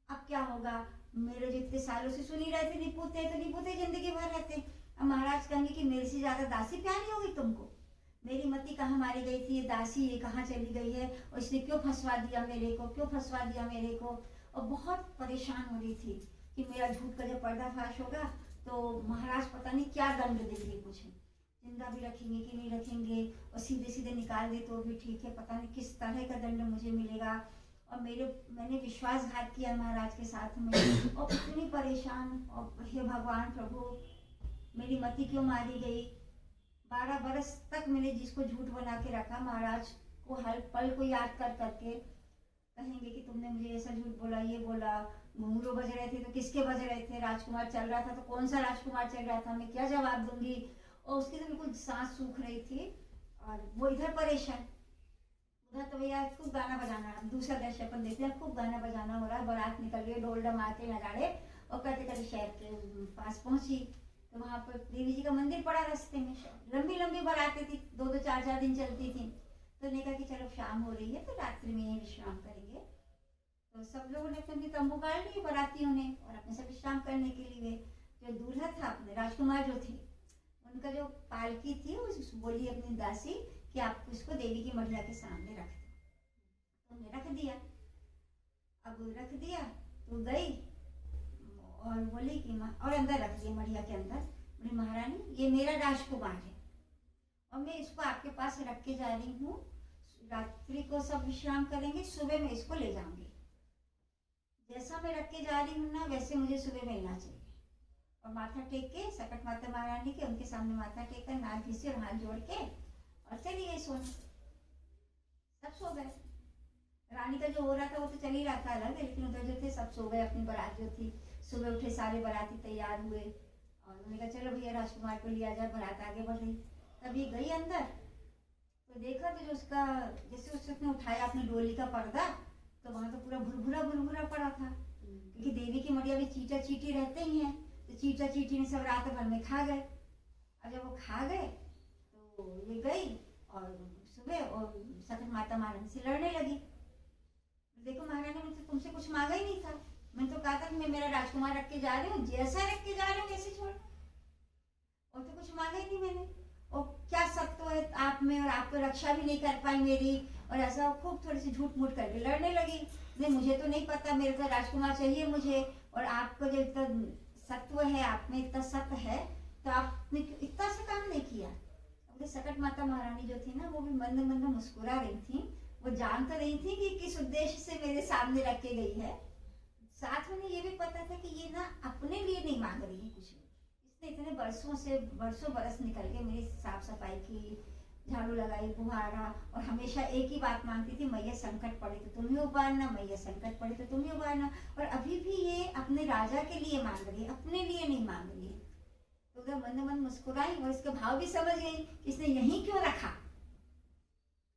अब क्या होगा, मेरे जितने सालों से सुनी रहे थे निपुते तो निपुते जिंदगी भर रहते। अब महाराज कहेंगे कि मेरे से ज्यादा दासी प्यारी होगी तुमको, मेरी मति कहाँ मारी गई थी, ये दासी ये कहाँ चली गई है, और इसने क्यों फंसवा दिया मेरे को, क्यों फंसवा दिया मेरे को। और बहुत परेशान हो रही थी कि मेरा झूठ का जब पर्दाफाश होगा तो महाराज पता नहीं क्या दंड देंगे, कुछ जिंदा भी रखेंगे कि नहीं रखेंगे, और सीधे सीधे निकाल दे तो भी ठीक है, पता नहीं किस तरह का दंड मुझे मिलेगा। और मैंने विश्वासघात किया महाराज के साथ में, और इतनी परेशान, और हे भगवान प्रभु मेरी मति क्यों मारी गई। 12 बरस तक मैंने जिसको झूठ बना के रखा, महाराज को हर पल को याद कर करके कहेंगे कि तुमने मुझे ऐसा झूठ बोला, ये बोला, घुंघरू बज रहे थे तो किसके बज रहे थे, राजकुमार चल रहा था तो कौन सा राजकुमार चल रहा था, मैं क्या जवाब दूंगी। और उसकी तो बिल्कुल सांस सूख रही थी, और वो इधर परेशान, उधर तो भैया खूब गाना बजाना, दूसरा दृश्य अपन देखते हैं, खूब गाना बजाना हो रहा है, बारात निकल रही है, ढोल डमाके नगाड़े, और करते करते शहर के पास पहुंची तो वहाँ पर देवी जी का मंदिर पड़ा रास्ते में। लंबी लंबी बारातें थी, 2-2 4-4 दिन चलती थी। तो ने कहा कि चलो शाम हो रही है तो रात्रि में यहीं विश्राम करेंगे। तो सब लोगों ने अपनी तंबू गाड़ लिए बारातियों ने, और अपने सब विश्राम करने के लिए जो दूल्हा था, अपने राजकुमार जो थे, उनका जो पालकी थी वो बोली अपनी दासी कि आप इसको देवी की मढ़िया के सामने रख दो। तो हमने रख दिया। अब रख दिया तो गई, और बोली कि और अंदर रख दिया मढ़िया के अंदर। बोली महारानी ये मेरा राजकुमार है और मैं इसको आपके पास रख के जा रही हूँ, रात्रि को सब विश्राम करेंगे, सुबह में इसको ले जाऊंगी। जैसा मैं रख के जा रही हूँ ना वैसे मुझे सुबह मिलना चाहिए। और माथा टेक के सकट माता महारानी के उनके सामने माथा टेक कर नाक घिसे और हाथ जोड़ के और चली गई सोने। सब सो गए। रानी का जो हो रहा था वो तो चल ही रहा था अलग, लेकिन उधर जो थे सब सो गए। अपनी बारात जो थी, सुबह उठे सारे बाराती तैयार हुए और उन्होंने कहा चलो भैया राजकुमार को लिया जाए, बारात आगे बढ़ रही। तब ये गई अंदर तो देखा तो जो उसका जैसे उसने उठाया अपनी डोली का पर्दा तो वहां तो पूरा भुरभुरा पड़ा था, क्योंकि देवी की मड़िया में चीटा चीटी रहते ही हैं, तो चीटा चीटी ने सब रात भर में खा गए। और जब वो खा गए तो ये गई और सुबह और सकट माता महारानी से लड़ने लगी। देखो महारानी मुझसे तुमसे कुछ मांगा ही नहीं था, मैंने तो कहा था कि मैं मेरा राजकुमार रख के जा रही हूँ, जैसा रख के जा रही हूँ वैसे छोड़, और तो कुछ मांगा ही नहीं मैंने। और क्या सत्व है आप में, और आप तो रक्षा भी नहीं कर पाई मेरी, और ऐसा खूब थोड़ी सी झूठ मूठ करके लड़ने लगी। नहीं मुझे तो नहीं पता, मेरे को राजकुमार चाहिए मुझे, और आपको जो इतना सत्व है, आप में इतना सत्य है, तो आपने इतना सा काम नहीं किया। सकट माता महारानी जो थी ना वो भी मंद मंद मुस्कुरा रही थी। वो जान तो रही थी कि किस उद्देश्य से मेरे सामने रख के गई है। साथ में ये भी पता था कि ये ना अपने लिए नहीं मांग रही है कुछ भी। इसने इतने बरसों बरस निकल के मेरी साफ सफाई की, झाड़ू लगाई, बुहारा, और हमेशा एक ही बात मांगती थी, मैया संकट पड़े तो तुम ही उबारना, मैया संकट पड़े तो तुम ही उबारना। और अभी भी ये अपने राजा के लिए मांग रही है, अपने लिए नहीं मांग रही है। तो उधर मन मन मुस्कुराई और इसके भाव भी समझ गई कि इसने यहीं क्यों रखा।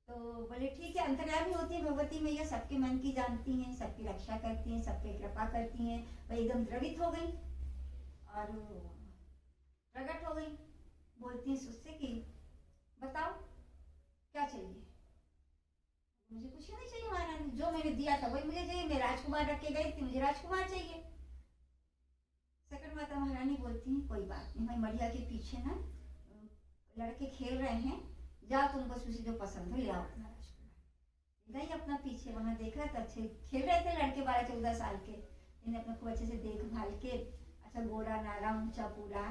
तो बोले ठीक है, अंतर्यामी होती है भगवती मैया, सबके मन की जानती हैं, सबकी रक्षा करती हैं, सब पे कृपा करती हैं। वह एकदम द्रवित हो गई और प्रकट हो गई। बोलती हैं उससे कि बताओ क्या चाहिए। मुझे कुछ नहीं चाहिए महारानी, जो मैंने दिया था वही मुझे चाहिए, मैं राजकुमार रख के गई थी, मुझे राजकुमार चाहिए। सकट माता महारानी बोलती हैं कोई बात नहीं, भाई मढ़िया के पीछे ना लड़के खेल रहे हैं, जाओ तुमको उसमें जो पसंद हो ले आओ अपना राजकुमार। गई अपना पीछे, वहां देखा तो अच्छे खेल रहे थे लड़के 12-14 साल के। इन्हें अपने खूब अच्छे से देखभाल के, अच्छा गोरा नारा ऊंचा पूरा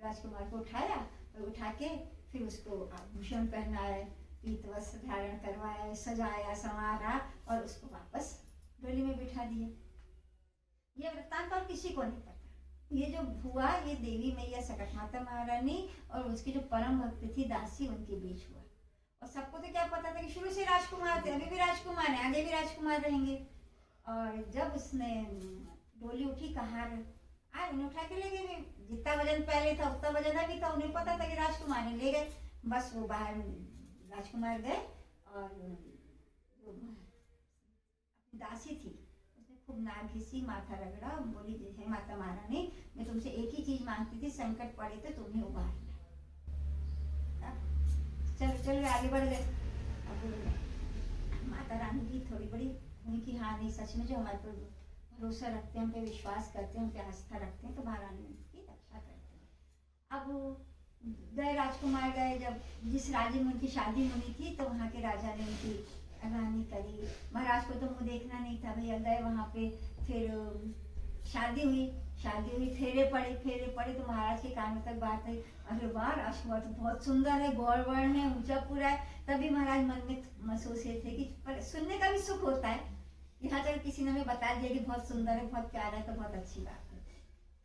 राजकुमार को उठाया और उठा के फिर उसको आभूषण पहनाए, पीत वस्त्र धारण करवाया, सजाया संवारा और उसको वापस डोली में बिठा दिया। ये वृत्तांत और किसी को नहीं पता। ये जो हुआ ये देवी मैया सकट माता महारानी और उसकी जो परम भक्त थी दासी उनके बीच हुआ। और सबको तो क्या पता था कि शुरू से राजकुमार थे, अभी भी राजकुमार है, आगे भी राजकुमार रहेंगे। और जब उसने डोली उठी कहार आए, उन्हें उठा के ले गए। जितना वजन पहले था उतना वजन अभी था, उन्हें पता था कि राजकुमार ने ले गए। बस वो बाहर राजकुमार गए और दासी थी खूब नाक घिसी, माथा रगड़ा, बोली हे माता महारानी मैं तुमसे एक ही चीज मांगती थी, संकट पड़े तो तुम्हें उबारना। चलो चलो आगे बढ़ गए। अब माता रानी भी थोड़ी बड़ी हुई कि हाँ नहीं सच में जो हमारे पर भरोसा रखते हैं, हम पे विश्वास करते हैं, हम पे आस्था रखते हैं, तो महारानी उनकी रक्षा करते हैं। अब गए राजकुमार गए, जब जिस राज्य में उनकी शादी होनी थी तो वहाँ के राजा ने उनकी अगवानी करी। महाराज को तो मुँह देखना नहीं था भैया, गए वहाँ पे, फिर शादी हुई, फेरे पड़े तो महाराज के कानों तक बात आई, अरे वाह राजकुमार तो बहुत सुंदर है, गौर वर्ण है, ऊंचा पूरा है। तभी महाराज मन में महसूस थे कि पर सुनने का भी सुख होता है, यहाँ तक किसी ने हमें बता दिया कि बहुत सुंदर है, बहुत प्यारा है, तो बहुत अच्छी बात है।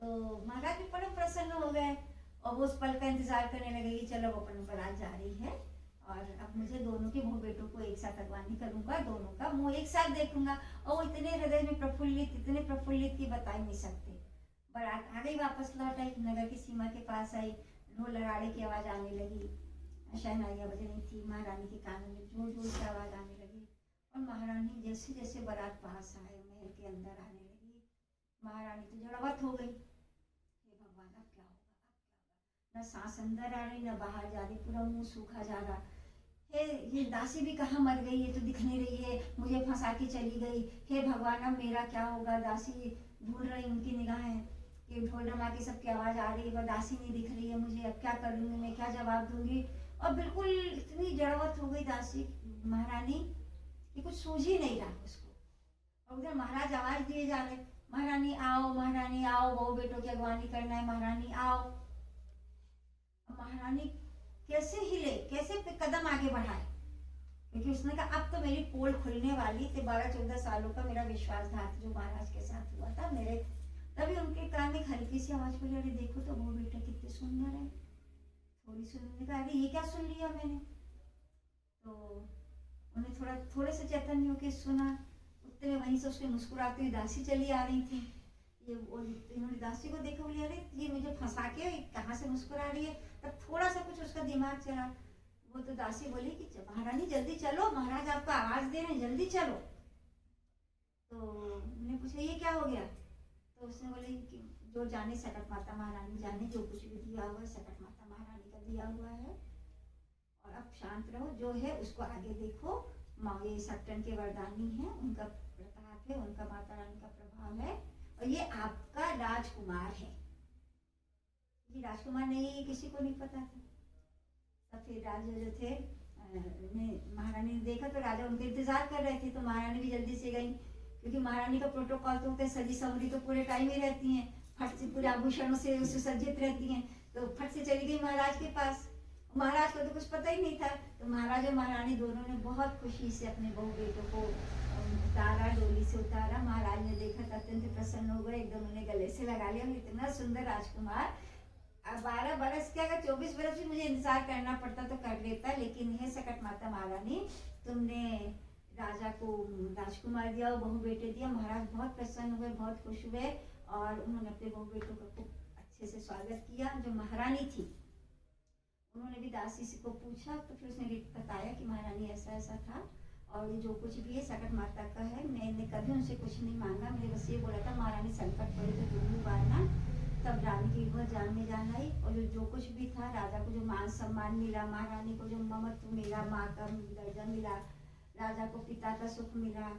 तो महाराज भी बड़े प्रसन्न हो गए और वो उस पल का इंतजार करने लगे कि चलो वो अपन बारात जा रही है और अब मुझे दोनों के मुँह बेटों को एक साथ अगवानी करूंगा, दोनों का मुंह एक साथ देखूंगा। और वो इतने हृदय में इतने प्रफुल्लित की बता ही नहीं सकते। बारात आ गई, वापस लौट आई, नगर की सीमा के पास आई, ढोल लड़ाड़े की आवाज आने लगी, शहनाइयाँ बजनी थी, महारानी के कानों में जोर जोर से आवाज आने लगी। और महारानी जैसे जैसे बारात पास आए, महल के अंदर आने लगी, महारानी तो जड़वत हो गई। हे भगवान अब क्या होगा, न सांस अंदर आ रही न बाहर जा रही, पूरा मुंह सूखा जा रहा। हे ये दासी भी कहाँ मर गई, ये तो दिख नहीं रही है, मुझे फंसा के चली गई। हे भगवान अब मेरा क्या होगा। दासी भूल रही, उनकी निगाहें कि ढोल रमा की सबकी आवाज आ रही है, वह दासी नहीं दिख रही है, मुझे अब क्या करूँगी, मैं क्या जवाब दूंगी। और बिल्कुल इतनी जड़वत हो गई दासी महारानी कि कुछ सूझ ही नहीं रहा उसको। और उधर महाराज आवाज दिए जा रहे, महारानी आओ, महारानी आओ, बहू बेटों की अगवानी करना है, महारानी आओ। महारानी कैसे हिले, कैसे कदम आगे बढ़ाए, क्योंकि उसने कहा अब तो मेरी पोल खुलने वाली थी। 12-14 सालों का मेरा विश्वासघात जो महाराज के साथ हुआ था मेरे, तभी उनके कान में एक हल्की सी आवाज बोली, अरे देखो तो बहू बेटा कितने सुंदर है। थोड़ी सुनने का, अरे ये क्या सुन लिया मैंने। तो उन्हें थोड़े से चैतन्य होकर सुना। उतने वहीं से उसके मुस्कुराती हुई दासी चली आ रही थी। इन्होंने दासी को देखा, बोली अरे ये मुझे फंसा के कहाँ से मुस्कुरा रही है। तब थोड़ा सा कुछ उसका दिमाग चला। वो तो दासी बोली कि महारानी जल्दी चलो, महाराज आपको आवाज दे रहे हैं, जल्दी चलो। तो उन्हें पूछा ये क्या हो गया। तो उसने बोले कि जो जाने सकट माता महारानी जाने, जो कुछ भी दिया हुआ है सकट माता महारानी का दिया हुआ है, और अब शांत रहो, जो है उसको आगे देखो। माँ ये सट्टन के वरदानी है, उनका प्रताप है, उनका माता रानी का प्रभाव है, और ये आपका राजकुमार है। ये राजकुमार नहीं, ये किसी को नहीं पता था। तब फिर राजा जो थे महारानी ने देखा तो राजा उनका इंतजार कर रहे थे। तो महारानी भी जल्दी से गई, क्योंकि महारानी का प्रोटोकॉल तो होता है सजी संवरी तो पूरे टाइम ही रहती हैं, फट से पूरे आभूषणों से सुसज्जित रहती हैं। तो फट से चली गई महाराज के पास। महाराज को तो कुछ पता ही नहीं था। तो महाराज और महारानी दोनों ने बहुत खुशी से अपने बहू बेटों को उतारा, डोली से उतारा। महाराज ने देखा तो अत्यंत प्रसन्न हो गए, एकदम उन्हें गले से लगा लिया। इतना सुंदर राजकुमार, 12 बरस के, अगर 24 बरस भी मुझे इंतजार करना पड़ता तो कर लेता, लेकिन हे सकट माता महारानी तुमने राजा को राजकुमार दिया और बहू बेटे दिया। महाराज बहुत प्रसन्न हुए, बहुत खुश हुए, और उन्होंने अपने बहू बेटों का खूब अच्छे से स्वागत किया। जो महारानी थी उन्होंने भी दासी को पूछा, तो फिर उसने बताया कि महारानी ऐसा ऐसा था, और ये जो कुछ भी है सकट माता का है। मैंने कभी उनसे कुछ नहीं मांगा, मैंने बस ये बोला था महारानी संकट पड़े तो तुम उबारना। तब रानी की वह जान में जान आई, और जो कुछ भी था, राजा को जो मान सम्मान मिला, महारानी को जो ममत्व मिला, माँ का दर्जा मिला, राजा को पिता का सुख मिला,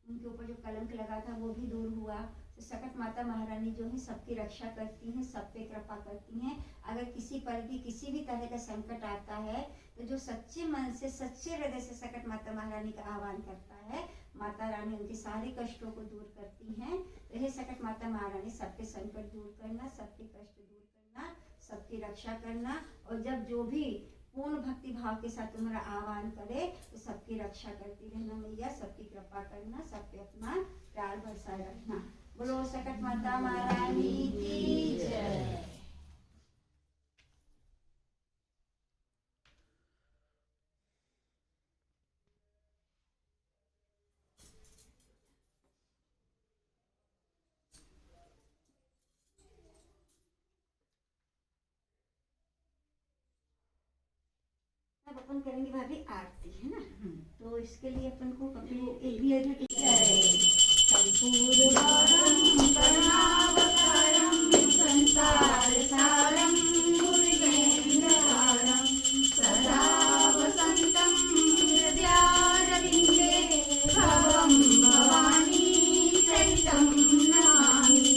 उनके ऊपर जो कलंक लगा था वो भी दूर हुआ। तो सकट माता महारानी जो है सबकी रक्षा करती हैं, सब पे कृपा करती हैं। अगर किसी पर भी किसी भी तरह का संकट आता है तो जो सच्चे मन से, सच्चे हृदय से सकट माता महारानी का आह्वान करता है, माता रानी उनके सारे कष्टों को दूर करती हैं। तो हे सकट माता महारानी सबके संकट दूर करना, सबके कष्ट दूर करना, सबकी रक्षा करना, और जब जो भी पूर्ण भक्ति भाव के साथ तुम्हारा आह्वान करे तो सबकी रक्षा करती रहना मैया, सबकी कृपा करना, सब पे अपना प्यार बरसाए रखना। बोलो सकट माता महारानी की जय। अब अपन करेंगे भाभी आरती, है ना। तो इसके लिए अपन को एक भी संपूर्ण संसार सारम गुरुवेन्द्रहारम सदा वसंतम हृदयारविंदे भवं भवानी सहितं नमामि।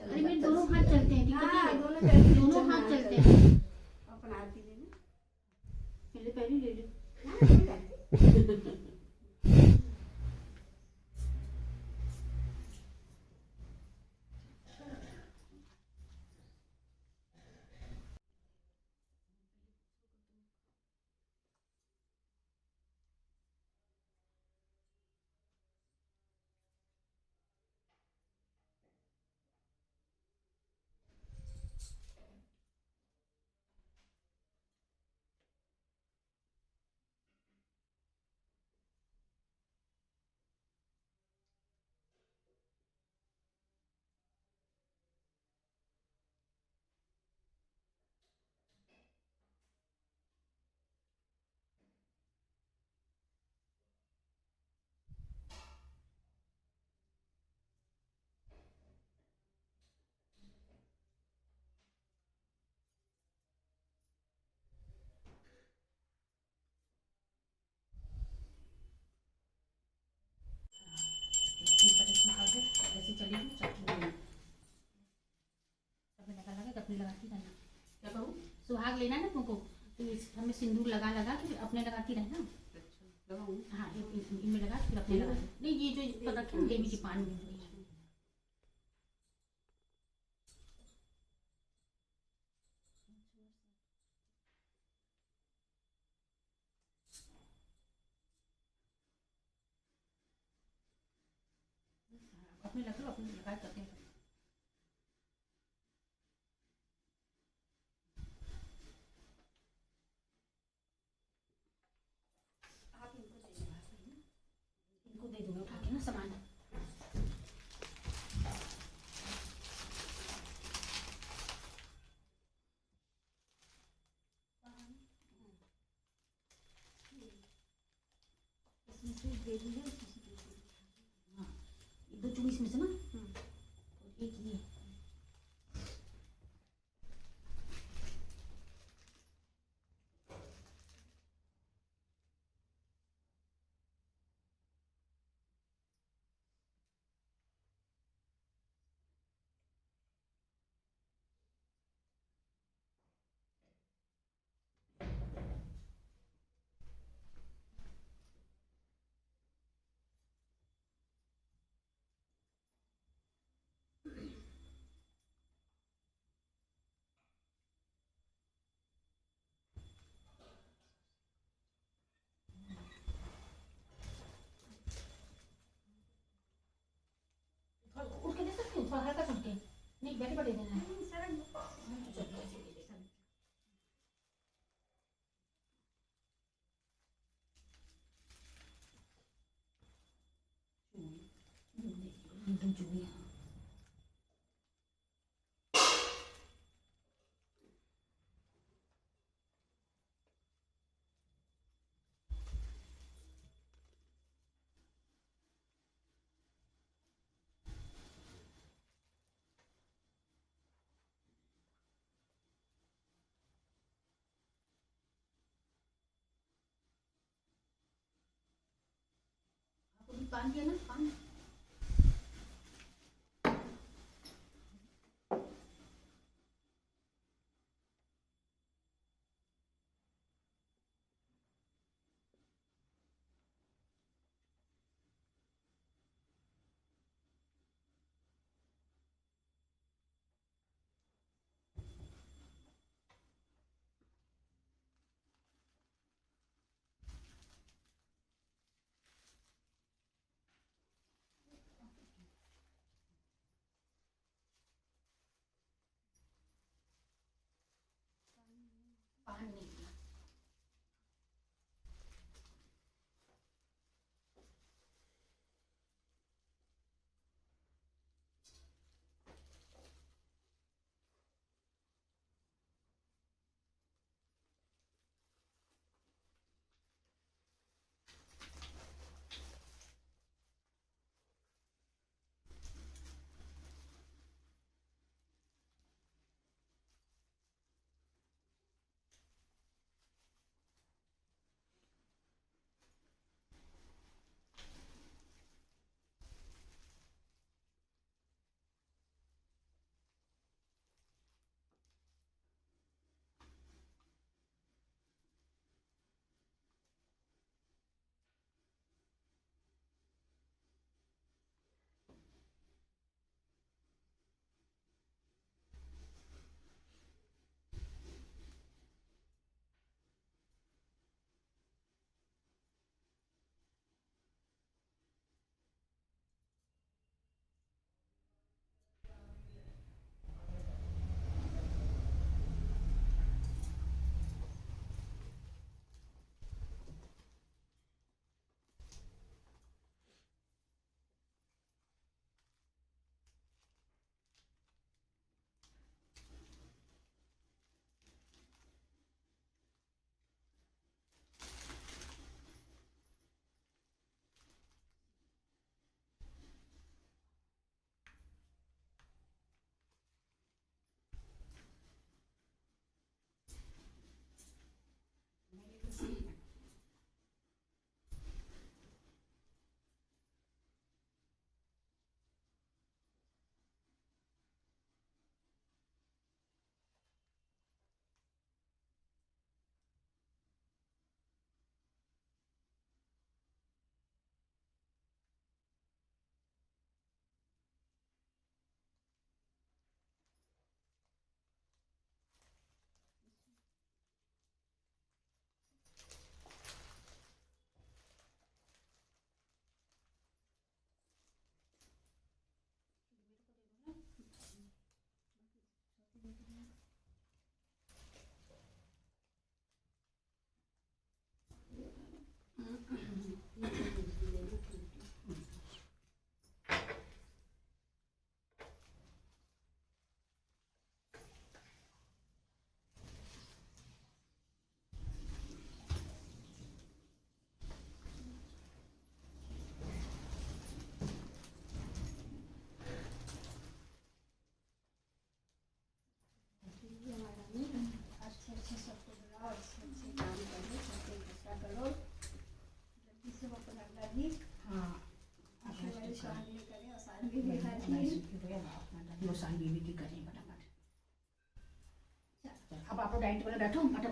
अरे मेरे दोनों हाथ चलते हैं, दिक्कत हाँ, नहीं है। दोनों हाथ चलते हैं। अपन आरती लेना। पहले ले लो। अपने लगाती रहना। क्या करूँ? सुहाग लेना ना तुमको, तो इस हमें सिंदूर लगा लगा के फिर अपने लगाती रहना। अच्छा लगाऊँ? हाँ, इनमें लगा के फिर अपने लगा। नहीं, ये जो रखे ना देवी जी पान में। अपने लग लो, अपने लगा करते हैं। आप इनको दे दूंगा उठा के ना सामान। इसमें से दे दीजिए, हाँ, ये 2 चूड़ी इसमें से ना, और एक ये। थोड़ा उठ के दे सकती हूँ, थोड़ा हल्का उठ के। नहीं, बैठे बैठे देना है। चलिए, ऐसे दे देता हूँ। ये 2 चूड़ियाँ। आपको भी पान दिया ना, पान। जाएगी। हाँ आखिर वाली शान भी करें और शान भी दिखाती है। नुकसान बीबी की करें फटाफट। अब आप लोग डाइनिंग टेबल पे बैठो फटाफट।